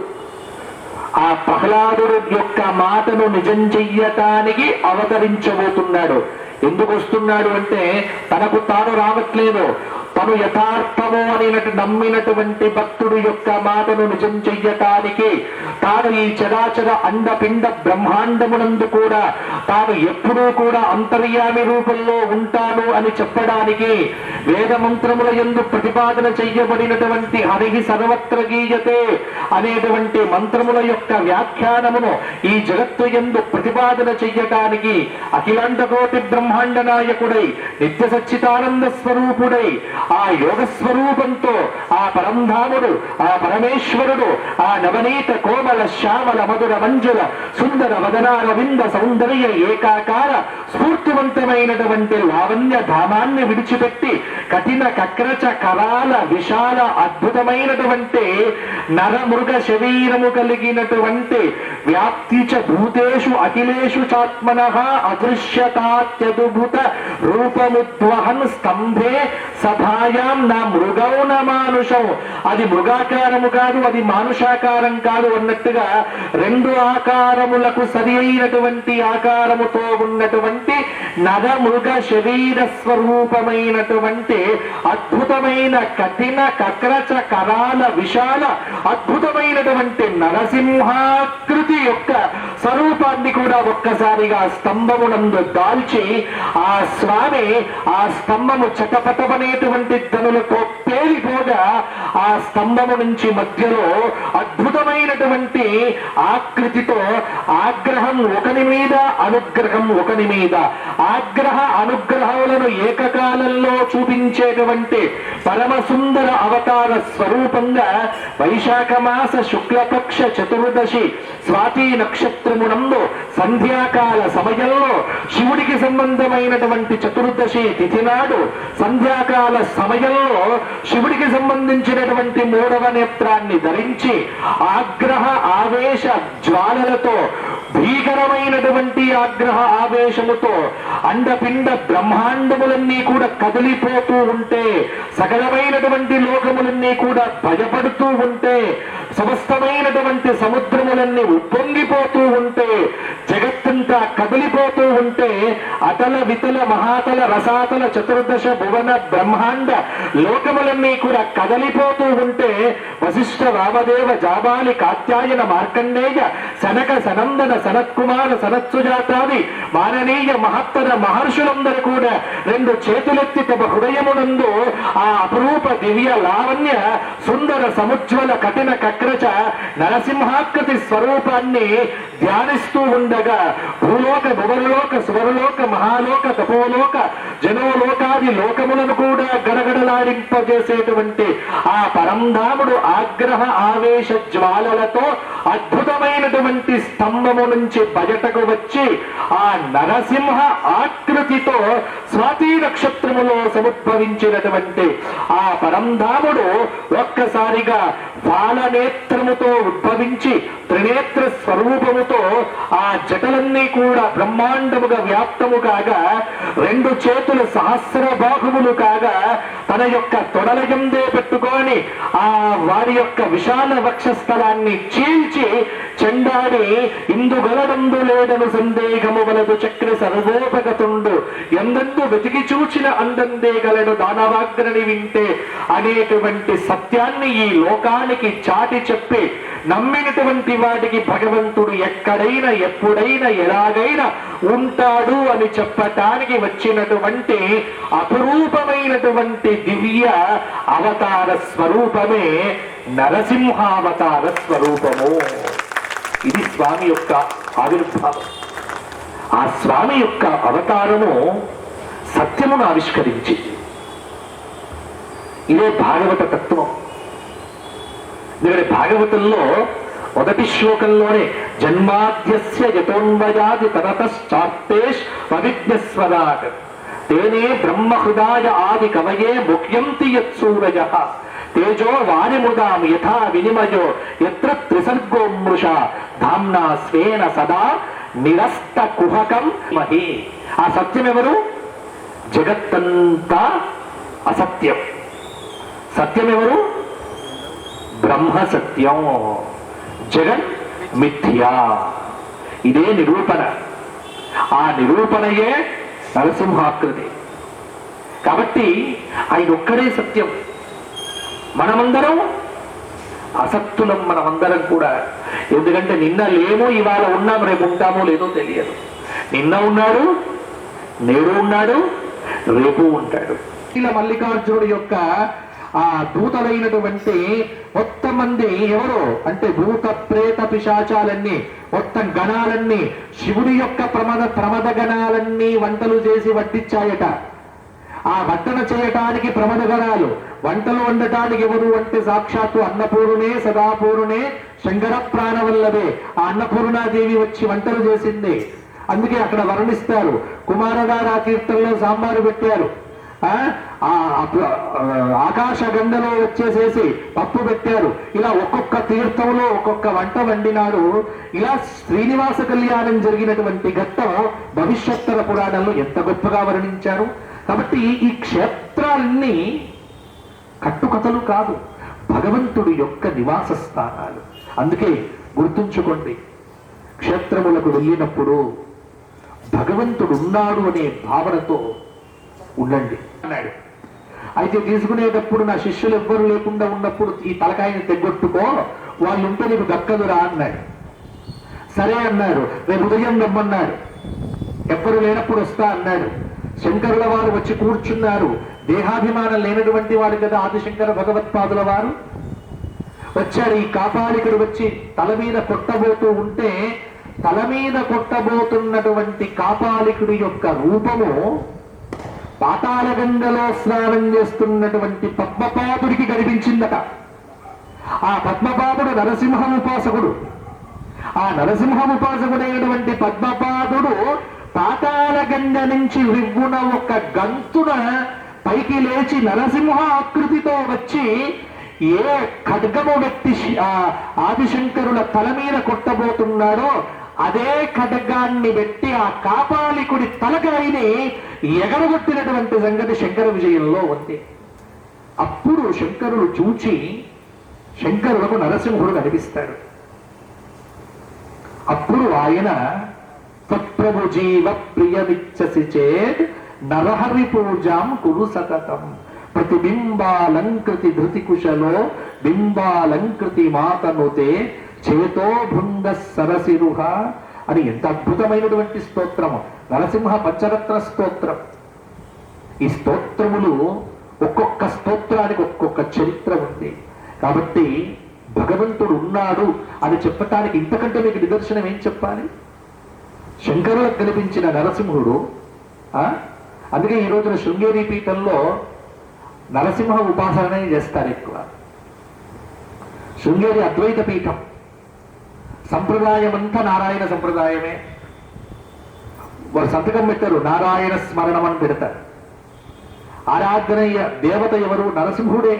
ఆ ప్రహ్లాదుడు యొక్క మాటను నిజం చెయ్యటానికి అవతరించబోతున్నాడు. ఎందుకు వస్తున్నాడు అంటే తనకు తాను రావట్లేదు, తను యథార్థము అని నమ్మినటువంటి భక్తుడు యొక్క మాటను నిజం చెయ్యటానికి తాను ఈ చరాచర అండపిండ బ్రహ్మాండమునందు కూడా తాను ఎప్పుడూ కూడా అంతర్యామి రూపంలో ఉంటాను అని చెప్పడానికి వేద మంత్రముల యందు ప్రతిపాదన చెయ్యబడినటువంటి హరిహి సర్వత్ర గీయతే అనేటువంటి మంత్రముల యొక్క వ్యాఖ్యానమును ఈ జగత్తు యందు ప్రతిపాదన చెయ్యటానికి అఖిలాండ కోటి బ్రహ్మాండ నాయకుడై నిత్య సచ్చిదానంద స్వరూపుడై ఆ యోగ స్వరూపంతో ఆ పరంధాముడు ఆ పరమేశ్వరుడు ఆ నవనీత కోమల శ్యామల మధుర మంజుల సుందర వదనారవింద సౌందర్య ఏకాకార స్ఫూర్తివంతమైనటువంటి లావణ్య ధామాన్ని విడిచిపెట్టి కఠిన కక్రచ కరాల విశాల అద్భుతమైనటువంటి నరమృగ శరీరము కలిగినటువంటి వ్యాప్తి చ భూతేషు అఖిలేషు చాత్మనః అదృశ్యతాత్యద్భుత రూపముద్వహన్ స్తంభే సభాయాం నా మృగౌ న మానుషం. అది మృగాకారము కాదు, అది మానుషాకారం కాదు అన్నట్టుగా రెండు ఆకారములకు సరి అయినటువంటి ఆకారముతో ఉన్నటువంటి నరమృగ శరీర స్వరూపమైనటువంటి అద్భుతమైన కఠిన కక్రచ కరాల విశాల అద్భుతమైనటువంటి నరసింహాకృతి యొక్క స్వరూపాన్ని కూడా ఒక్కసారిగా స్తంభమునందు దాల్చి ఆ స్వామి ఆ స్తంభము చటపటమనేటువంటి ధనులతో పేలిపోగా ఆ స్తంభము నుంచి మధ్యలో అద్భుతమైనటువంటి ఆకృతితో ఆగ్రహం ఒకని మీద అనుగ్రహం ఒకని మీద ఆగ్రహ అనుగ్రహములను ఏకకాలంలో చూపించేటువంటి పరమ సుందర అవతార స్వరూపంగా వైశాఖ మాస శుక్లపక్ష చతుర్దశి స్వాతి నక్షత్రమునందు సంధ్యాకాల సమయంలో శివుడికి సంబంధమైనటువంటి చతుర్దశి తిథి నాడు సంధ్యాకాల సమయంలో శివుడికి సంబంధించినటువంటి మూడవ నేత్రాన్ని ధరించి ఆగ్రహ ఆవేశ జ్వాలలతో భీకరమైనటువంటి ఆగ్రహ ఆవేశముతో అండపిండ బ్రహ్మాండములన్నీ కూడా కదిలిపోతూ ఉంటే సకలమైనటువంటి లోకములన్నీ కూడా భయపడుతూ ఉంటే సమస్తమైనటువంటి సముద్రములన్నీ ఉప్పొంగిపోతూ ఉంటే జగత్తంతా కదిలిపోతూ ఉంటే అతల వితల మహాతల రసాతల చతుర్దశ భువన బ్రహ్మాండ లోకములన్నీ కూడా కదలిపోతూ ఉంటే వశిష్ఠ వామదేవ జాబాలి కాత్యాయన మార్కండేయ సనక సనందన సనత్కుమార సనత్సుజాతాది మాననీయ మహత్తర మహర్షులందరూ కూడా రెండు చేతులెత్తి తమ హృదయమునందు ఆ అపరూప దివ్య లావణ్య సుందర సముజ్వల కఠిన కక్రచ నరసింహాకృతి స్వరూపాన్ని ధ్యానిస్తూ ఉండగా భూలోక భువనలోక సువరలోక మహాలోక తపోలోక జనోలోకాది లోకములను కూడా గడగడలాడింపజేసేటువంటి ఆ పరంధాముడు ఆగ్రహ ఆవేశ జ్వాలలతో అద్భుతమైనటువంటి స్తంభము నుంచి బయటకు వచ్చి ఆ నరసింహ ఆకృతితో స్వాతి నక్షత్రములో సముద్భవించినటువంటి ఆ పరంధాముడు ఒక్కసారిగా బాలనేత్రముతో ఉద్భవించి త్రినేత్ర స్వరూపముతో ఆ జటలన్నీ కూడా బ్రహ్మాండముగా వ్యాప్తము కాగా రెండు చేతులు సహస్ర బాహువులు కాగా తన యొక్క తొడలయందే పెట్టుకొని ఆ వారి యొక్క విశాల వక్షస్థలాన్ని చీల్చి చెండాడి ఇందుగలడందు లేదను సందేహము వలదు చక్ర సర్వోపగతుండు ఎందందు వెతికి చూచిన అందందే గలడు దానవాగ్రని వింటే అనేటువంటి సత్యాన్ని ఈ లోకానికి చాటి చెప్పి నమ్మినటువంటి వాటికి భగవంతుడు ఎక్కడైనా ఎప్పుడైనా ఎలాగైనా ఉంటాడు అని చెప్పటానికి వచ్చినటువంటి అపురూపమైనటువంటి దివ్య అవతార స్వరూపమే నరసింహావతార స్వరూపము. ఇది స్వామి యొక్క ఆవిర్భావం. ఆ స్వామి యొక్క అవతారము సత్యమును ఆవిష్కరించింది. ఇదే భాగవత తత్వం. ఎందుకంటే భాగవతంలో మొదటి శ్లోకంలోనే జన్మాద్యస్య యతోన్వయాది తరతశ్చార్తేష్ పవిజ్ఞస్వరాట్ తేనే బ్రహ్మహృదాయ ఆది కవయే ముఖ్యంతి యత్సూరయః తేజో వారిముదాం యథా వినిమయో యత్ర త్రిసర్గో మృషా ధామ్నా స్వేన సదా నిరస్త కుహకం మహి. ఆ సత్యం ఎవరు? జగత్తంతా అసత్యం. సత్యం ఎవరు? బ్రహ్మ సత్యం, జగన్ మిథ్యా. ఇదే నిరూపణ. ఆ నిరూపణయే నరసింహాకృతి. కాబట్టి ఆయన ఒక్కడే సత్యం. మనమందరం అసత్తులం, మనమందరం కూడా. ఎందుకంటే నిన్న లేమో, ఇవాళ ఉన్నాం, రేపు ఉంటామో లేదో తెలియదు. నిన్న ఉన్నాడు, నేడు ఉన్నాడు, రేపు ఉంటాడు. ఇలా మల్లికార్జునుడి యొక్క ఆ దూతలైనటువంటి మొత్తం మంది ఎవరు అంటే భూత ప్రేత పిశాచాలన్నీ, మొత్తం గణాలన్నీ శివుడి యొక్క ప్రమద గణాలన్నీ వంటలు చేసి వడ్డించాయట. ఆ వడ్డన చేయటానికి ప్రమద గణాలు, వంటలు వండటానికి ఎవరు అంటే సాక్షాత్తు అన్నపూర్ణే సదాపూర్ణే శంకర ప్రాణవల్లభే. ఆ అన్నపూర్ణాదేవి వచ్చి వంటలు చేసింది. అందుకే అక్కడ వర్ణిస్తారు. కుమారధార కీర్తనలో సాంబారు పెట్టారు, ఆకాశ గంగలో వచ్చేసేసి పప్పు పెట్టారు. ఇలా ఒక్కొక్క తీర్థంలో ఒక్కొక్క వంట వండినాడు. ఇలా శ్రీనివాస కళ్యాణం జరిగినటువంటి ఘట్టం భవిష్యత్తర పురాణంలో ఎంత గొప్పగా వర్ణించారు. కాబట్టి ఈ క్షేత్రాలన్నీ కట్టుకథలు కాదు, భగవంతుడి యొక్క నివాస స్థానాలు. అందుకే గుర్తుంచుకోండి, క్షేత్రములకు వెళ్ళినప్పుడు భగవంతుడు ఉన్నాడు అనే భావనతో ఉండండి అన్నాడు. అయితే తీసుకునేటప్పుడు నా శిష్యులు ఎవ్వరు లేకుండా ఉన్నప్పుడు ఈ తలకాయని తెగొట్టుకో, వాళ్ళు ఉంటే నీకు దక్కదురా అన్నాడు. సరే అన్నారు. రేపు ఉదయం రమ్మన్నాడు. ఎవ్వరు లేనప్పుడు వస్తా అన్నాడు. శంకరుల వారు వచ్చి కూర్చున్నారు. దేహాభిమానం లేనటువంటి వారు కదా ఆదిశంకర భగవత్పాదుల వారు. వచ్చాడు. ఈ కాపాలికుడు వచ్చి తల మీద కొట్టబోతూ ఉంటే, తల మీద కొట్టబోతున్నటువంటి కాపాలికుడి యొక్క రూపము పాతాళ గంగలో స్నానం చేస్తున్నటువంటి పద్మపాదుడికి కనిపించిందట. ఆ పద్మపాదుడు నరసింహ ఉపాసకుడు. ఆ నరసింహ ఉపాసకుడైనటువంటి పద్మపాదుడు పాతాళ గంగ నుంచి రివ్వున ఒక గంతున పైకి లేచి నరసింహ ఆకృతితో వచ్చి ఏ ఖడ్గము వ్యక్తి ఆదిశంకరుల తల మీద కొట్టబోతున్నాడో అదే ఖడ్గాన్ని పెట్టి ఆ కాపాలికుడి తలకాయని ఎగరగొట్టినటువంటి సంగతి శంకర విజయంలో ఉంది. అప్పుడు శంకరులు చూచి శంకరులకు నరసింహుడు కనిపిస్తాడు. అప్పుడు ఆయన తత్ప్రభు జీవ ప్రియమిచ్చసి చేత్ నరహరి పూజాం కురు సతతం ప్రతిబింబాలంకృతి ధృతి కుశలో బింబాలంకృతి మాతనుతే చేతో భృంగ సరసిరుహ అని ఎంత అద్భుతమైనటువంటి స్తోత్రము. నరసింహ పంచరత్న స్తోత్రం. ఈ స్తోత్రములు ఒక్కొక్క స్తోత్రానికి ఒక్కొక్క చరిత్ర ఉంది. కాబట్టి భగవంతుడు ఉన్నాడు అని చెప్పటానికి ఇంతకంటే మీకు నిదర్శనం ఏం చెప్పాలి? శంకరులకు కనిపించిన నరసింహుడు. అందుకే ఈ రోజున శృంగేరి పీఠంలో నరసింహ ఉపాసనే చేస్తారు ఎక్కువ. శృంగేరి అద్వైత పీఠం. సంప్రదాయం అంతా నారాయణ సంప్రదాయమే. వారు సంతకం పెట్టారు, నారాయణ స్మరణం అని పెడతారు. ఆరాధనీయ దేవత ఎవరు? నరసింహుడే.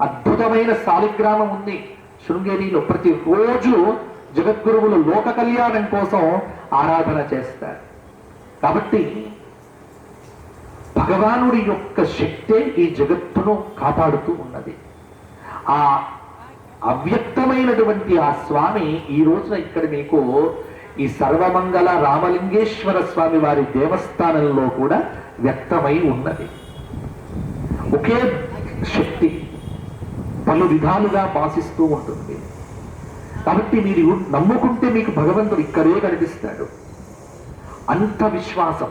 అద్భుతమైన శాలిగ్రామం ఉంది శృంగేరిలో. ప్రతిరోజు జగద్గురువులు లోక కళ్యాణం కోసం ఆరాధన చేస్తారు. కాబట్టి భగవానుడి యొక్క శక్తే ఈ జగత్తును కాపాడుతూ ఉన్నది. ఆ అవ్యక్తమైనటువంటి ఆ స్వామి ఈ రోజున ఇక్కడ మీకు ఈ సర్వమంగళ రామలింగేశ్వర స్వామి వారి దేవస్థానంలో కూడా వ్యక్తమై ఉన్నది. ఒకే శక్తి పలు విధాలుగా భాషిస్తూ ఉంటుంది. కాబట్టి మీరు నమ్ముకుంటే మీకు భగవంతుడు ఇక్కడే కనిపిస్తాడు. అంత విశ్వాసం,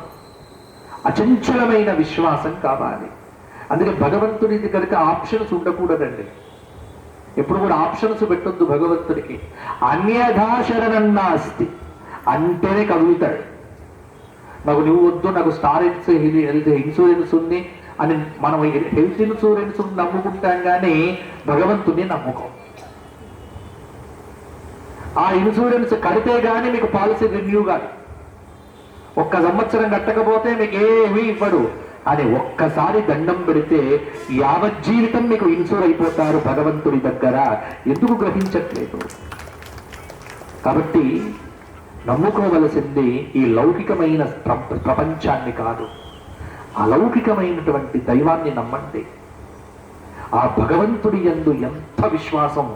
అచంచలమైన విశ్వాసం కావాలి. అందుకే భగవంతుడి దగ్గరికి ఆప్షన్స్ ఉండకూడదండి. ఎప్పుడు కూడా ఆప్షన్స్ పెట్టొద్దు భగవంతుడికి. అన్యథా శరణన్నాస్తి అంటేనే కదులుతాడు. నాకు నువ్వు వద్దు, నాకు స్టార్ హెల్త్ ఇన్సూరెన్స్ ఉంది అని మనం హెల్త్ ఇన్సూరెన్స్ నమ్ముకుంటాం కానీ భగవంతుడిని నమ్ముకోం. ఆ ఇన్సూరెన్స్ కడితే గానీ మీకు పాలసీ రెన్యూ కాదు. 1 సంవత్సరం కట్టకపోతే మీకు ఏమీ ఇవ్వడు అని ఒక్కసారి దండం పెడితే యావజ్జీవితం మీకు ఇన్సూర్ అయిపోతారు భగవంతుడి దగ్గర. ఎందుకు గ్రహించట్లేదు? కాబట్టి నమ్ముకోవలసింది ఈ లౌకికమైన ప్రపంచాన్ని కాదు, అలౌకికమైనటువంటి దైవాన్ని నమ్మండి. ఆ భగవంతుడి యందు ఎంత విశ్వాసం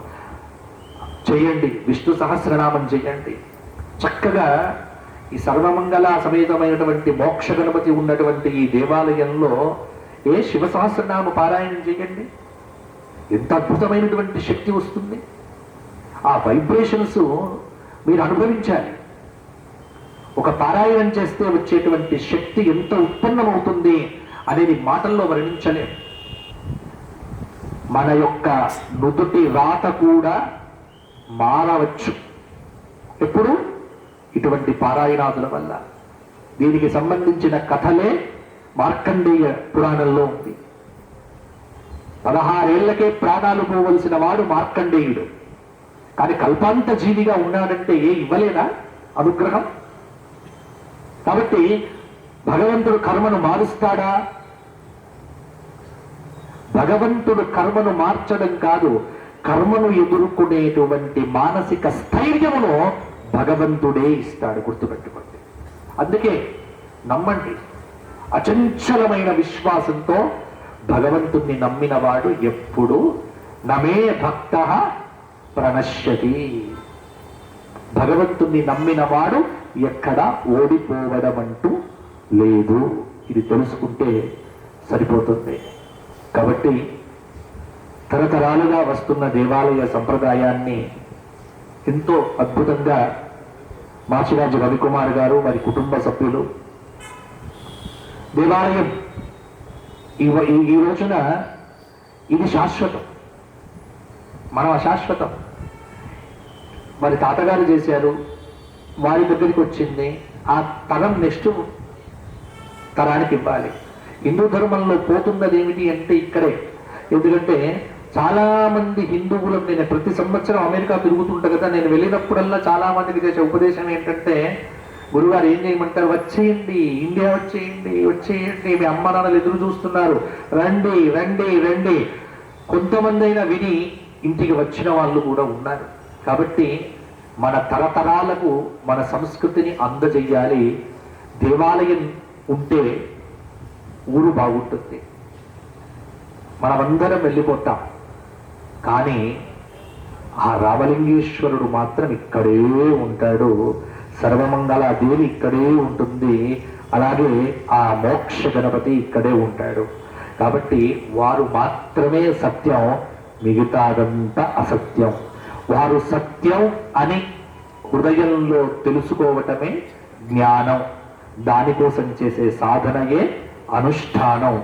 చేయండి. విష్ణు సహస్రనామం చేయండి. చక్కగా ఈ సర్వమంగళ సమేతమైనటువంటి మోక్ష గణపతి ఉన్నటువంటి ఈ దేవాలయంలో శివ సహస్రనామ పారాయణం చేయండి, ఎంత అద్భుతమైనటువంటి శక్తి వస్తుంది. ఆ వైబ్రేషన్స్ మీరు అనుభవించాలి. ఒక పారాయణం చేస్తే వచ్చేటువంటి శక్తి ఎంత ఉత్పన్నమవుతుంది అనేది మాటల్లో వర్ణించలేం. మన యొక్క నుదుటి రాత కూడా మారవచ్చు ఎప్పుడు? ఇటువంటి పారాయణాదుల వల్ల. దీనికి సంబంధించిన కథలే మార్కండేయ పురాణంలో ఉంది. 16 ఏళ్లకే ప్రాణాలు పోవలసిన వాడు మార్కండేయుడు, కానీ కల్పాంత జీవిగా ఉన్నాడంటే ఇవ్వలేదా అనుగ్రహం? కాబట్టి భగవంతుడు కర్మను మారుస్తాడా? భగవంతుడు కర్మను మార్చడం కాదు, కర్మను ఎదుర్కొనేటువంటి మానసిక స్థైర్యమును భగవంతుడే ఇస్తాడు, గుర్తుపెట్టుకోండి. అందుకే నమ్మండి, అచంచలమైన విశ్వాసంతో భగవంతుణ్ణి నమ్మిన వాడు ఎప్పుడు నమే భక్త ప్రణశ్యతి. భగవంతుణ్ణి నమ్మిన వాడు ఎక్కడ ఓడిపోవడం అంటూ లేదు. ఇది తెలుసుకుంటే సరిపోతుంది. కాబట్టి తరతరాలుగా వస్తున్న దేవాలయ సంప్రదాయాన్ని ఎంతో అద్భుతంగా మాచిరాజు రవికుమార్ గారు వారి కుటుంబ సభ్యులు దేవాలయం ఈ రోజున ఇది శాశ్వతం, మనం అశాశ్వతం. వారి తాతగారు చేశారు, వారి దగ్గరికి వచ్చింది, ఆ తరం నెక్స్ట్ తరానికి ఇవ్వాలి. హిందూ ధర్మంలో పోతున్నది ఏమిటి అంటే ఇక్కడే. ఎందుకంటే చాలా మంది హిందువులు, నేను ప్రతి సంవత్సరం అమెరికా తిరుగుతుంటా కదా, నేను వెళ్ళినప్పుడల్లా చాలా మందికి చేసే ఉపదేశం ఏంటంటే, గురుగారు ఏం చేయమంటారు, వచ్చేయండి, ఇండియా వచ్చేయండి, మీ అమ్మ నాన్నలు ఎదురు చూస్తున్నారు, రండి రండి రండి. కొంతమంది అయినా విని ఇంటికి వచ్చిన వాళ్ళు కూడా ఉన్నారు. కాబట్టి మన తరతరాలకు మన సంస్కృతిని అందజేయాలి. దేవాలయం ఉంటే ఊరు బాగుంటుంది. మనమందరం వెళ్ళిపోతాం, కానీ ఆ రామలింగేశ్వరుడు మాత్రం ఇక్కడే ఉంటాడు, సర్వమంగళ దేవి ఇక్కడే ఉంటుంది, అలాగే ఆ మోక్ష గణపతి ఇక్కడే ఉంటాడు. కాబట్టి వారు మాత్రమే సత్యం, మిగతాదంతా అసత్యం. వారు సత్యం అని హృదయంలో తెలుసుకోవటమే జ్ఞానం. దానికోసం చేసే సాధనయే అనుష్ఠానం.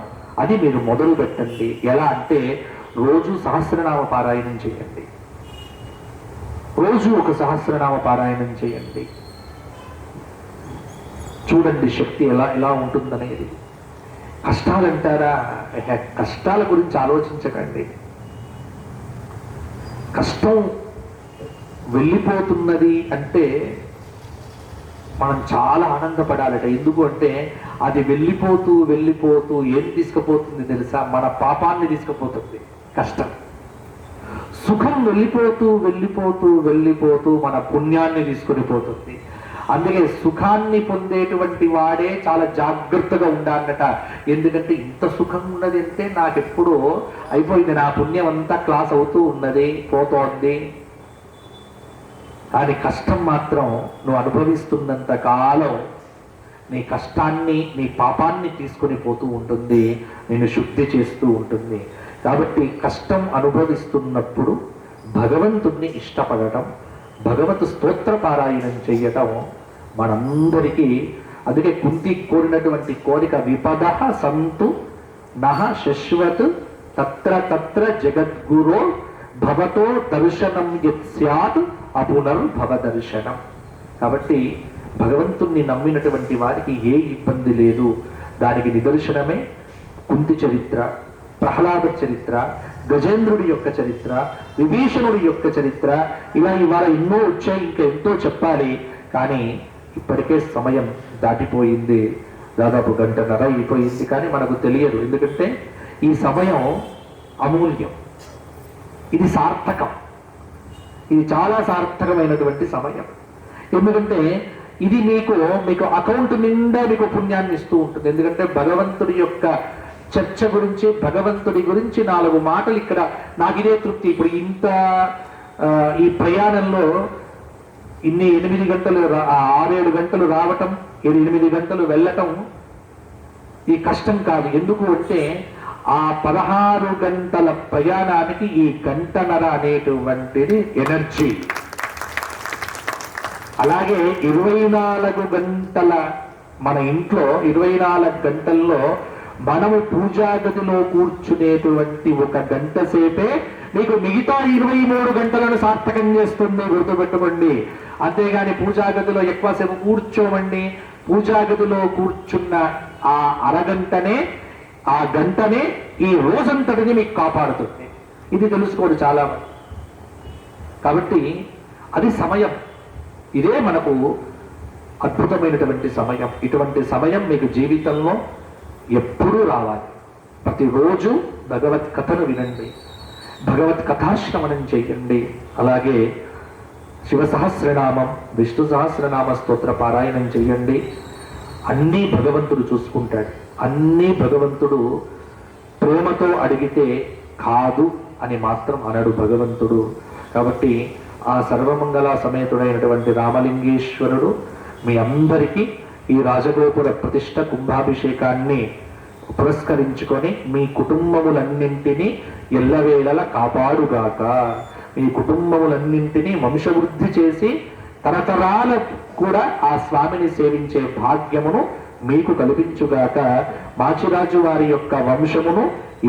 అది మీరు మొదలు పెట్టండి. ఎలా అంటే రోజు సహస్రనామ పారాయణం చేయండి, రోజు ఒక సహస్రనామ పారాయణం చేయండి. చూడండి శక్తి ఎలా ఉంటుందనేది. కష్టాలంటారా, కష్టాల గురించి ఆలోచించకండి. కష్టం వెళ్ళిపోతున్నది అంటే మనం చాలా ఆనందపడాలట. ఎందుకు అంటే అది వెళ్ళిపోతూ వెళ్ళిపోతూ ఏం తీసుకుపోతుంది తెలుసా? మన పాపాన్ని తీసుకుపోతుంది కష్టం. సుఖం వెళ్ళిపోతూ వెళ్ళిపోతూ వెళ్ళిపోతూ మన పుణ్యాన్ని తీసుకొని పోతుంది. అందుకే సుఖాన్ని పొందేటువంటి వాడే చాలా జాగ్రత్తగా ఉండాలట. ఎందుకంటే ఇంత సుఖం ఉన్నది అంటే నాకెప్పుడో అయిపోయింది, నా పుణ్యం అంతా క్లాస్ అవుతూ ఉన్నది, పోతోంది. కానీ కష్టం మాత్రం నువ్వు అనుభవిస్తున్నంత కాలం నీ కష్టాన్ని, నీ పాపాన్ని తీసుకొని పోతూ ఉంటుంది, నేను శుద్ధి చేస్తూ ఉంటుంది. కాబట్టి కష్టం అనుభవిస్తున్నప్పుడు భగవంతుణ్ణి ఇష్టపడటం, భగవత్ స్తోత్ర పారాయణం చెయ్యటం మనందరికీ. అందుకే కుంతి కోరినటువంటి కోరిక, విపద సంతు నహ శశ్వత్ తత్ర తత్ర జగద్గురో భవతో దర్శనం యత్ స్యాత్ అపునర్భవ దర్శనం. కాబట్టి భగవంతుణ్ణి నమ్మినటువంటి వారికి ఏ ఇబ్బంది లేదు. దానికి నిదర్శనమే కుంతి చరిత్ర, ప్రహ్లాద చరిత్ర, గజేంద్రుడి యొక్క చరిత్ర, విభీషణుడి యొక్క చరిత్ర. ఇలా ఇవాళ ఎన్నో వచ్చాయి, ఇంకా ఎంతో చెప్పాలి. కానీ ఇప్పటికే సమయం దాటిపోయింది, దాదాపు 1.5 గంట అయిపోయింది. కానీ మనకు తెలియదు, ఎందుకంటే ఈ సమయం అమూల్యం, ఇది సార్థకం, ఇది చాలా సార్థకమైనటువంటి సమయం. ఎందుకంటే ఇది మీకు అకౌంట్ నిండా మీకు పుణ్యాన్ని ఇస్తూ ఉంటుంది. ఎందుకంటే భగవంతుడి యొక్క చర్చ గురించి, భగవంతుడి గురించి 4 మాటలు ఇక్కడ నాకు ఇదే తృప్తి. ఇప్పుడు ఇంత ఈ ప్రయాణంలో ఇన్ని 8 గంటలు 6-7 గంటలు రావటం, 8 గంటలు వెళ్ళటం ఈ కష్టం కాదు. ఎందుకు అంటే ఆ 16 గంటల ప్రయాణానికి ఈ గంటన్నర అనేటువంటిది ఎనర్జీ. అలాగే 24 గంటల మన ఇంట్లో 24 గంటల్లో మనము పూజా గదిలో కూర్చునేటువంటి 1 గంట సేపే మీకు మిగతా 23 గంటలను సార్థకం చేస్తుంది, గుర్తుపెట్టుకోండి. అంతేగాని పూజా గదిలో ఎక్కువసేపు కూర్చోమండి. పూజా గదిలో కూర్చున్న ఆ అరగంటనే, ఆ గంటనే ఈ రోజంతటిని మీకు కాపాడుతుంది. ఇది తెలుసుకోండి చాలా మంది. కాబట్టి అది సమయం, ఇదే మనకు అద్భుతమైనటువంటి సమయం. ఇటువంటి సమయం మీకు జీవితంలో ఎప్పుడూ రావాలి. ప్రతిరోజు భగవత్ కథను వినండి, భగవత్ కథాశ్రవణం చేయండి. అలాగే శివ సహస్రనామం, విష్ణు సహస్రనామ స్తోత్ర పారాయణం చేయండి. అన్నీ భగవంతుడు చూసుకుంటాడు. అన్నీ భగవంతుడు ప్రేమతో అడిగితే కాదు అని మాత్రం అనడు భగవంతుడు. కాబట్టి ఆ సర్వమంగళ సమేతుడైనటువంటి రామలింగేశ్వరుడు మీ అందరికీ ఈ రాజగోపుర ప్రతిష్ట కుంభాభిషేకాన్ని పురస్కరించుకొని మీ కుటుంబములన్నింటినీ ఎల్లవేళలా కాపాడుగాక. మీ కుటుంబములన్నింటినీ వంశవృద్ధి చేసి తరతరాల కూడా ఆ స్వామిని సేవించే భాగ్యమును మీకు కల్పించుగాక. మాచిరాజు వారి యొక్క వంశమును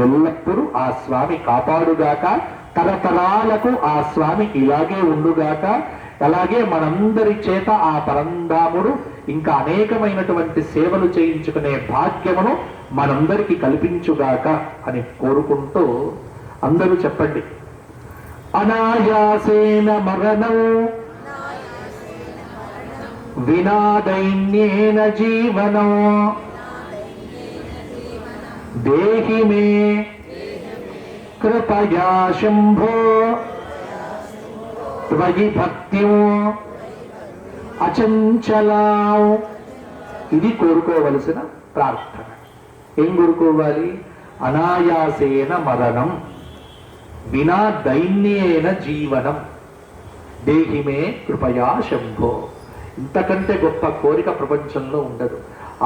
ఎల్లప్పుడూ ఆ స్వామి కాపాడుగాక. తరతరాలకు ఆ స్వామి ఇలాగే ఉండుగాక. అలాగే మనందరి చేత ఆ పరంధాముడు ఇంకా అనేకమైనటువంటి సేవలు చేయించుకునే భాగ్యమును మనందరికీ కల్పించుగాక అని కోరుకుంటూ అందరూ చెప్పండి. అనాయాసేన మరణం వినా దైన్యేన జీవనం దేహి మే కృపయా శంభో త్వయి భక్త్యో అచంచలాం. ఇది కోరుకోవలసిన ప్రార్థన. ఏం కోరుకోవాలి? అనాయాసేన మరణం వినా దైన్యేన జీవనం దేహిమే కృపయా శంభో. ఇంతకంటే గొప్ప కోరిక ప్రపంచంలో ఉండదు.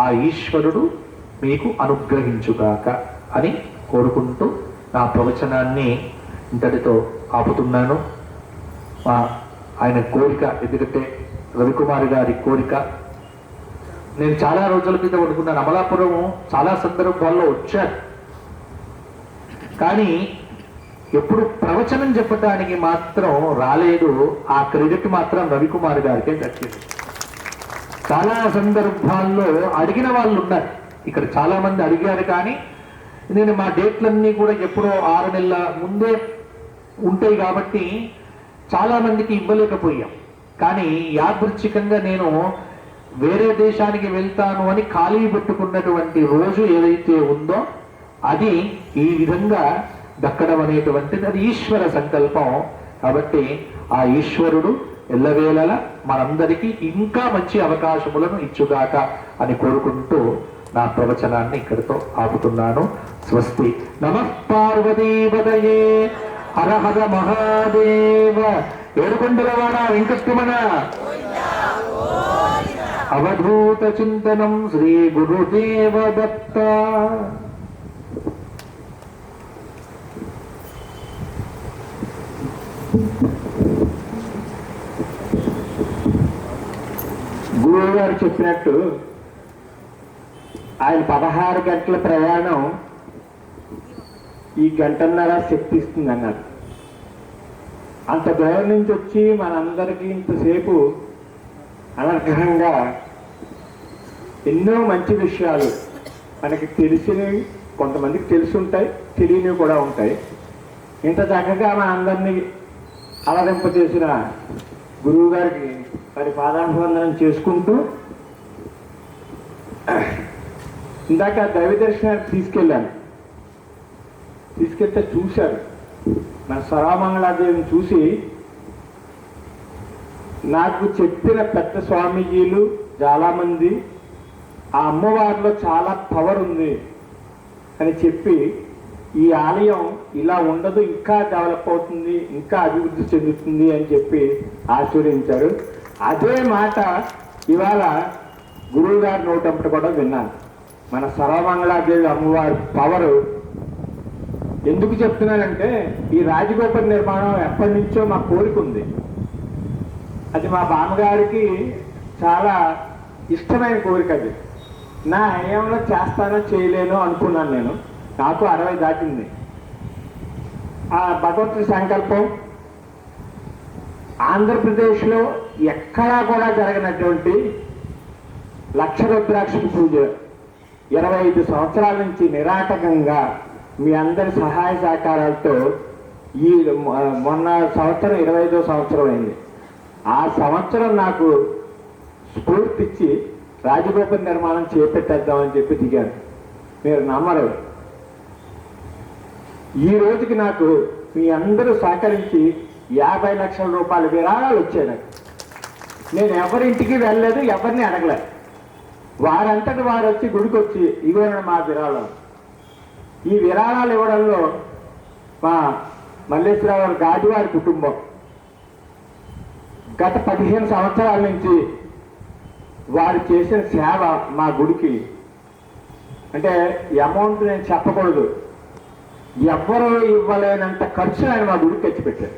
ఆ ఈశ్వరుడు మీకు అనుగ్రహించుగాక అని కోరుకుంటూ నా ప్రవచనాన్ని ఇంతటితో ఆపుతున్నాను. ఆయన కోరిక, ఎందుకంటే రవికుమారి గారి కోరిక. నేను చాలా రోజుల క్రితం అనుకున్నాను, అమలాపురం చాలా సందర్భాల్లో వచ్చాను, కానీ ఎప్పుడు ప్రవచనం చెప్పడానికి మాత్రం రాలేదు. ఆ క్రెడిట్ మాత్రం రవికుమార్ గారికే దక్కింది. చాలా సందర్భాల్లో అడిగిన వాళ్ళు ఉన్నారు, ఇక్కడ చాలా మంది అడిగారు, కానీ నేను మా డేట్లన్నీ కూడా ఎప్పుడో 6 నెలల ముందే ఉంటాయి కాబట్టి చాలా మందికి ఇవ్వలేకపోయాం. కానీ యాదృచ్ఛికంగా నేను వేరే దేశానికి వెళ్తాను అని ఖాళీ పెట్టుకున్నటువంటి రోజు ఏదైతే ఉందో అది ఈ విధంగా దక్కడం అనేటువంటిది అది ఈశ్వర సంకల్పం. కాబట్టి ఆ ఈశ్వరుడు ఎల్లవేళలా మనందరికీ ఇంకా మంచి అవకాశములను ఇచ్చుగాక అని కోరుకుంటూ నా ప్రవచనాన్ని ఇక్కడితో ఆపుతున్నాను. స్వస్తి. నమః పార్వతీపతయే. హర హర మహాదేవ. ఏడుకొండలవాడ వెంకటరమణ. అవధూత చింతనం శ్రీ గురుదేవ దత్త. గురువు గారు చెప్పినట్టు ఆయన 16 గంటల ప్రయాణం ఈ గంటన్నర శక్తి ఇస్తుంది అన్నారు. అంత దూరం నుంచి వచ్చి మనందరికీ ఇంతసేపు అనర్ఘంగా ఎన్నో మంచి విషయాలు మనకి తెలిసినవి, కొంతమందికి తెలిసి ఉంటాయి, తెలియనివి కూడా ఉంటాయి. ఇంత చక్కగా మన అందరినీ అలరింపజేసిన గురువు గారికి మరి పాదాభివందనం చేసుకుంటూ, ఇందాక దైవ దర్శనానికి తీసుకెళ్తే చూశారు. మన సర్వమంగళాదేవిని చూసి నాకు చెప్పిన పెద్ద స్వామీజీలు చాలామంది ఆ అమ్మవారిలో చాలా పవర్ ఉంది అని చెప్పి ఈ ఆలయం ఇలా ఉండదు, ఇంకా డెవలప్ అవుతుంది, ఇంకా అభివృద్ధి చెందుతుంది అని చెప్పి ఆశీర్వదించారు. అదే మాట ఇవాళ గురువు గారి నోటంపటి కూడా విన్నాను. మన సర్వమంగళాదేవి అమ్మవారి పవరు ఎందుకు చెప్తున్నానంటే, ఈ రాజగోపుర నిర్మాణం ఎప్పటి నుంచో మా కోరిక ఉంది. అది మా బామ్మగారికి చాలా ఇష్టమైన కోరిక. అది నా హయాంలో చేస్తానో చేయలేనో అనుకున్నాను నేను. నాకు 60 దాటింది. ఆ భగవంతుడి సంకల్పం ఆంధ్రప్రదేశ్లో ఎక్కడా కూడా జరగనటువంటి లక్ష రుద్రాక్ష పూజ 25 సంవత్సరాల నుంచి నిరాటకంగా మీ అందరి సహాయ సహకారాలతో ఈ మొన్న సంవత్సరం 25వ సంవత్సరం అయింది. ఆ సంవత్సరం నాకు స్ఫూర్తిచ్చి రాజగోపుర నిర్మాణం చేపట్టేద్దామని చెప్పి దిగాను. మీరు నమ్మరు, ఈ రోజుకి నాకు మీ అందరూ సహకరించి 50 లక్షల రూపాయల విరాళాలు వచ్చాయి నాకు. నేను ఎవరింటికి వెళ్ళలేదు, ఎవరిని అడగలేదు. వారంతటి వారు వచ్చి గుడికి వచ్చి ఇవ్వడం మా విరాళం. ఈ విరాళాలు ఇవ్వడంలో మా మల్లేశ్వరరావు గాడివారి కుటుంబం గత 15 సంవత్సరాల నుంచి వారు చేసిన సేవ మా గుడికి, అంటే అమౌంట్ నేను చెప్పకూడదు, ఎవ్వరూ ఇవ్వలేనంత ఖర్చు ఆయన మా గుడికి తెచ్చి పెట్టారు.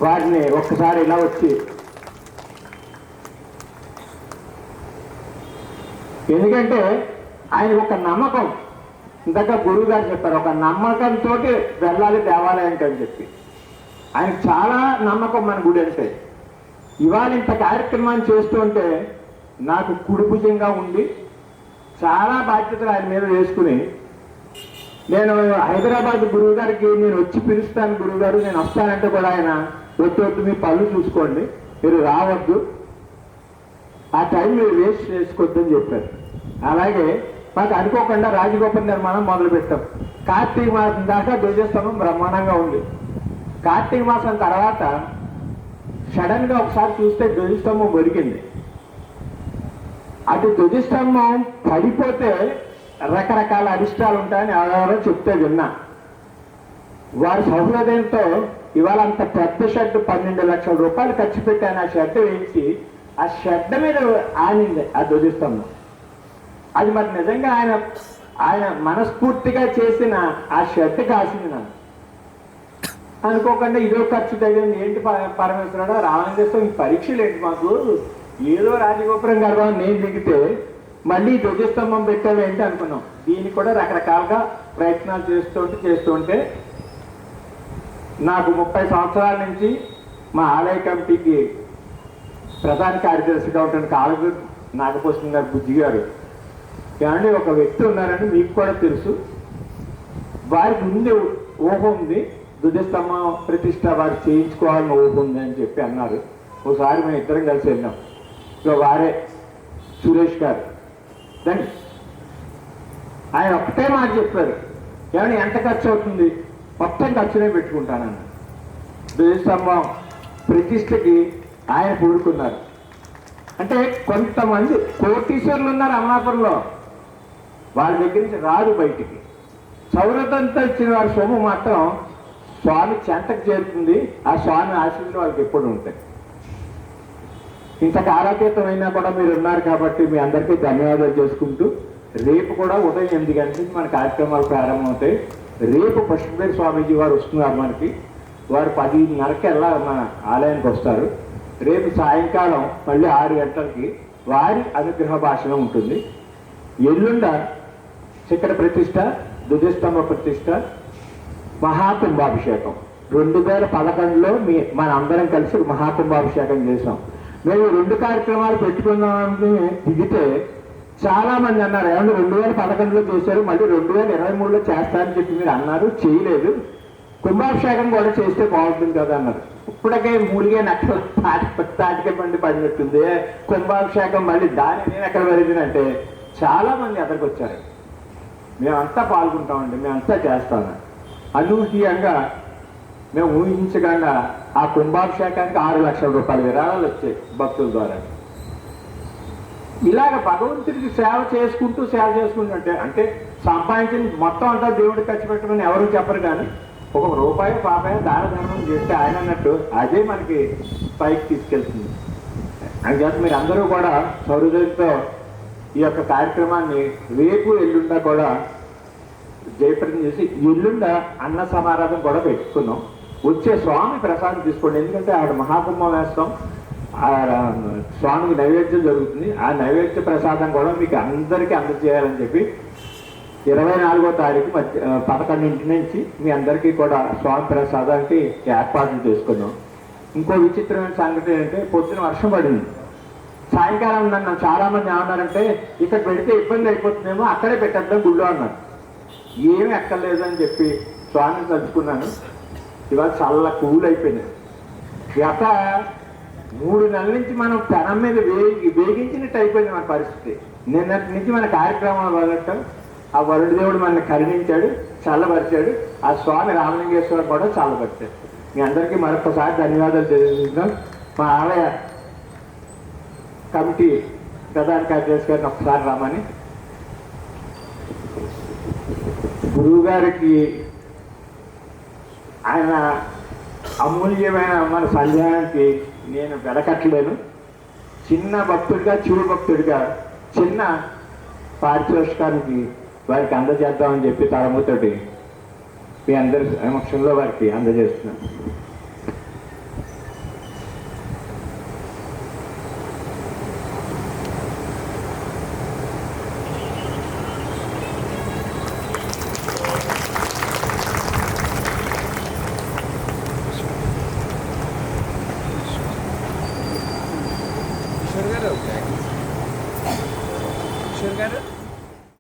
వారిని ఒక్కసారి ఇలా వచ్చి, ఎందుకంటే ఆయన ఒక నమ్మకం, ఇందాక గురువు గారు చెప్పారు, ఒక నమ్మకంతో వెళ్ళాలి దేవాలయానికి అని చెప్పి. ఆయనకు చాలా నమ్మకం మన గుడి అంటే. ఇవాళ ఇంత కార్యక్రమాన్ని చేస్తుంటే నాకు కుడిభుజంగా ఉండి చాలా బాధ్యతలు ఆయన మీద వేసుకుని, నేను హైదరాబాద్ గురువు గారికి నేను వచ్చి పిలుస్తాను, గురువు గారు నేను వస్తానంటే కూడా ఆయన వద్దు మీ పనులు చూసుకోండి, మీరు రావద్దు, ఆ టైం మీరు వేస్ట్ చేసుకోవద్దని చెప్పారు. అలాగే మాకు అనుకోకుండా రాజగోపుర నిర్మాణం మొదలుపెట్టాం. కార్తీక మాసం దాకా ధ్వజస్తంభం బ్రహ్మాండంగా ఉంది. కార్తీక మాసం తర్వాత సడన్గా ఒకసారి చూస్తే ధ్వజస్తంభం ఒరిగింది. అటు ధ్వజస్తంభం పడిపోతే రకరకాల అరిష్టాలు ఉంటాయని ఎవరెవరో చెప్తే విన్నా. వారి సౌహృదయంతో ఇవాళ అంత పెద్ద షెడ్ 12 లక్షల రూపాయలు ఖర్చు పెట్టాను. ఆ షెడ్ వేయించి ఆ షెడ్ మీద ఆనింది ఆ ధ్వజస్తంభం. అది మరి నిజంగా ఆయన మనస్ఫూర్తిగా చేసిన ఆ షెడ్ కాసింది నన్ను. అనుకోకుండా ఇదో ఖర్చు తగ్గింది. ఏంటి పరమేశ్వరుడు రామలింగేశ్వరం ఈ పరీక్షలు ఏంటి మాకు, ఏదో రాజగోపురం గర్వం నేను దిగితే మళ్ళీ ధ్వజస్తంభం పెట్టావు ఏంటి అనుకున్నాం. దీన్ని కూడా రకరకాలుగా ప్రయత్నాలు చేస్తుంటే నాకు 30 సంవత్సరాల నుంచి మా ఆలయ కమిటీకి ప్రధాన కార్యదర్శిగా ఉంటుంది కాళగు నాగభూషణ్ గారు బుజ్జి గారు. ఏమంటే ఒక వ్యక్తి ఉన్నారని మీకు కూడా తెలుసు, వారికి ముందు ఊహ ఉంది, ధ్వజస్తంభం ప్రతిష్ట వారు చేయించుకోవాలని ఊహ ఉంది అని చెప్పి అన్నారు. ఒకసారి మేము ఇద్దరం కలిసి వెళ్ళాం. సో వారే సురేష్ గారు దాన్ని ఆయన ఒక్కటే మాట చెప్పారు, ఏమన్నా ఎంత ఖర్చు అవుతుంది, మొత్తం ఖర్చునే పెట్టుకుంటానని. ధ్వజస్తంభం ప్రతిష్టకి ఆయన కోరుకున్నారు. అంటే కొంతమంది కోటీశ్వరులు ఉన్నారు అమలాపురంలో, వాళ్ళ దగ్గర నుంచి రాదు బయటికి. సౌరతంతో ఇచ్చిన వారి సొమ్ము మాత్రం స్వామి చెంతకు చేరుతుంది. ఆ స్వామి ఆశీస్సులు వాళ్ళకి ఎప్పుడు ఉంటాయి. ఇంత కాలాతీతమైనా కూడా మీరు ఉన్నారు కాబట్టి మీ అందరికీ ధన్యవాదాలు చేసుకుంటూ, రేపు కూడా ఉదయం 8 గంటల నుంచి మన కార్యక్రమాలు ప్రారంభమవుతాయి. రేపు పుష్పేశ్వర స్వామీజీ వారు వస్తున్నారు మనకి. వారు 10:30 మన ఆలయానికి వస్తారు. రేపు సాయంకాలం మళ్ళీ 6 గంటలకి వారి అనుగ్రహ భాషణ ఉంటుంది. ఎల్లుండ శిఖర ప్రతిష్ట, ధ్వజస్తంభ ప్రతిష్ట, మహాకుంభాభిషేకం. 2011లో మన అందరం కలిసి మహాకుంభాభిషేకం చేసాం. మేము 2 కార్యక్రమాలు పెట్టుకుందామని దిగితే చాలా మంది అన్నారు, ఏమన్నా 2011లో చేశారు, మళ్ళీ 2023లో చేస్తారని చెప్పి మీరు అన్నారు, చేయలేదు, కుంభాభిషేకం కూడా చేస్తే బాగుంటుంది కదా అన్నారు. ఇప్పటికే మూలిగే నక్కలు తాటికే బండి పడినట్టుంది, కుంభాభిషేకం మళ్ళీ దాని నేను ఎక్కడ జరిగిందంటే చాలా మంది ఎక్కడికి వచ్చారు. మేమంతా పాల్గొంటామండి, మేమంతా చేస్తాము. అనూహ్యంగా మేము ఊహించకుండా ఆ కుంభాభిషేకానికి 6 లక్షల రూపాయల విరాళాలు వచ్చాయి భక్తుల ద్వారా. ఇలాగ భగవంతుడికి సేవ చేసుకుంటూ అంటే సంపాదించింది మొత్తం అంతా దేవుడికి ఖర్చు పెట్టమని ఎవరు చెప్పరు, కానీ ఒక రూపాయి పాపాయ దాన ధర్మం చేస్తే ఆయన అన్నట్టు అదే మనకి పైకి తీసుకెళ్తుంది. అందుచేత మీరు అందరూ కూడా సౌహృదయంతో ఈ యొక్క కార్యక్రమాన్ని రేపు ఎల్లుండా కూడా జయప్రదం చేసి ఎల్లుండ అన్న సమారాధన కూడా పెట్టుకున్నాం. వచ్చే స్వామి ప్రసాదం తీసుకోండి, ఎందుకంటే ఆవిడ మహాకుంభం వేస్తాం, ఆ స్వామికి నైవేద్యం జరుగుతుంది. ఆ నైవేద్య ప్రసాదం కూడా మీకు అందరికీ అందజేయాలని చెప్పి 24వ తారీఖు 11 నుంచి మీ అందరికీ కూడా స్వామి ప్రసాదానికి ఏర్పాట్లు చేసుకున్నాం. ఇంకో విచిత్రమైన సంగతి ఏంటంటే పొద్దున వర్షం పడింది, సాయంకాలం నన్ను చాలామంది ఏమన్నారంటే ఇక్కడ పెడితే ఇబ్బంది అయిపోతుందేమో అక్కడే పెట్టేద్దాం గుళ్ళో అన్నారు. ఏమీ ఎక్కర్లేదు అని చెప్పి స్వామిని తలుచుకున్నాను. ఇవాళ చాలా కూల్ అయిపోయింది. గత 3 నెలల నుంచి మనం పెనం మీద వేగించినట్టు అయిపోయింది మన పరిస్థితి. నిన్నటి నుంచి మన కార్యక్రమాలు వదలటం, ఆ వరుడు దేవుడు మనల్ని కరుణించాడు, చల్లబరిచాడు. ఆ స్వామి రామలింగేశ్వర కూడా చల్లబరిచాడు. మీ అందరికీ మరొకసారి ధన్యవాదాలు తెలియజేస్తున్నాం. మా ఆలయ కమిటీ ప్రధాన కార్యదర్శి గారిని ఒకసారి రామని. గురువు గారికి ఆయన అమూల్యమైన మన సందేహానికి నేను వెలకట్టలేను. చిన్న భక్తుడిగా, శివ భక్తుడిగా చిన్న పారితోషికానికి వారికి అందజేద్దామని చెప్పి తరముతోటి మీ అందరి సమక్షంలో వారికి అందజేస్తున్నాను. కిషోర్ గారు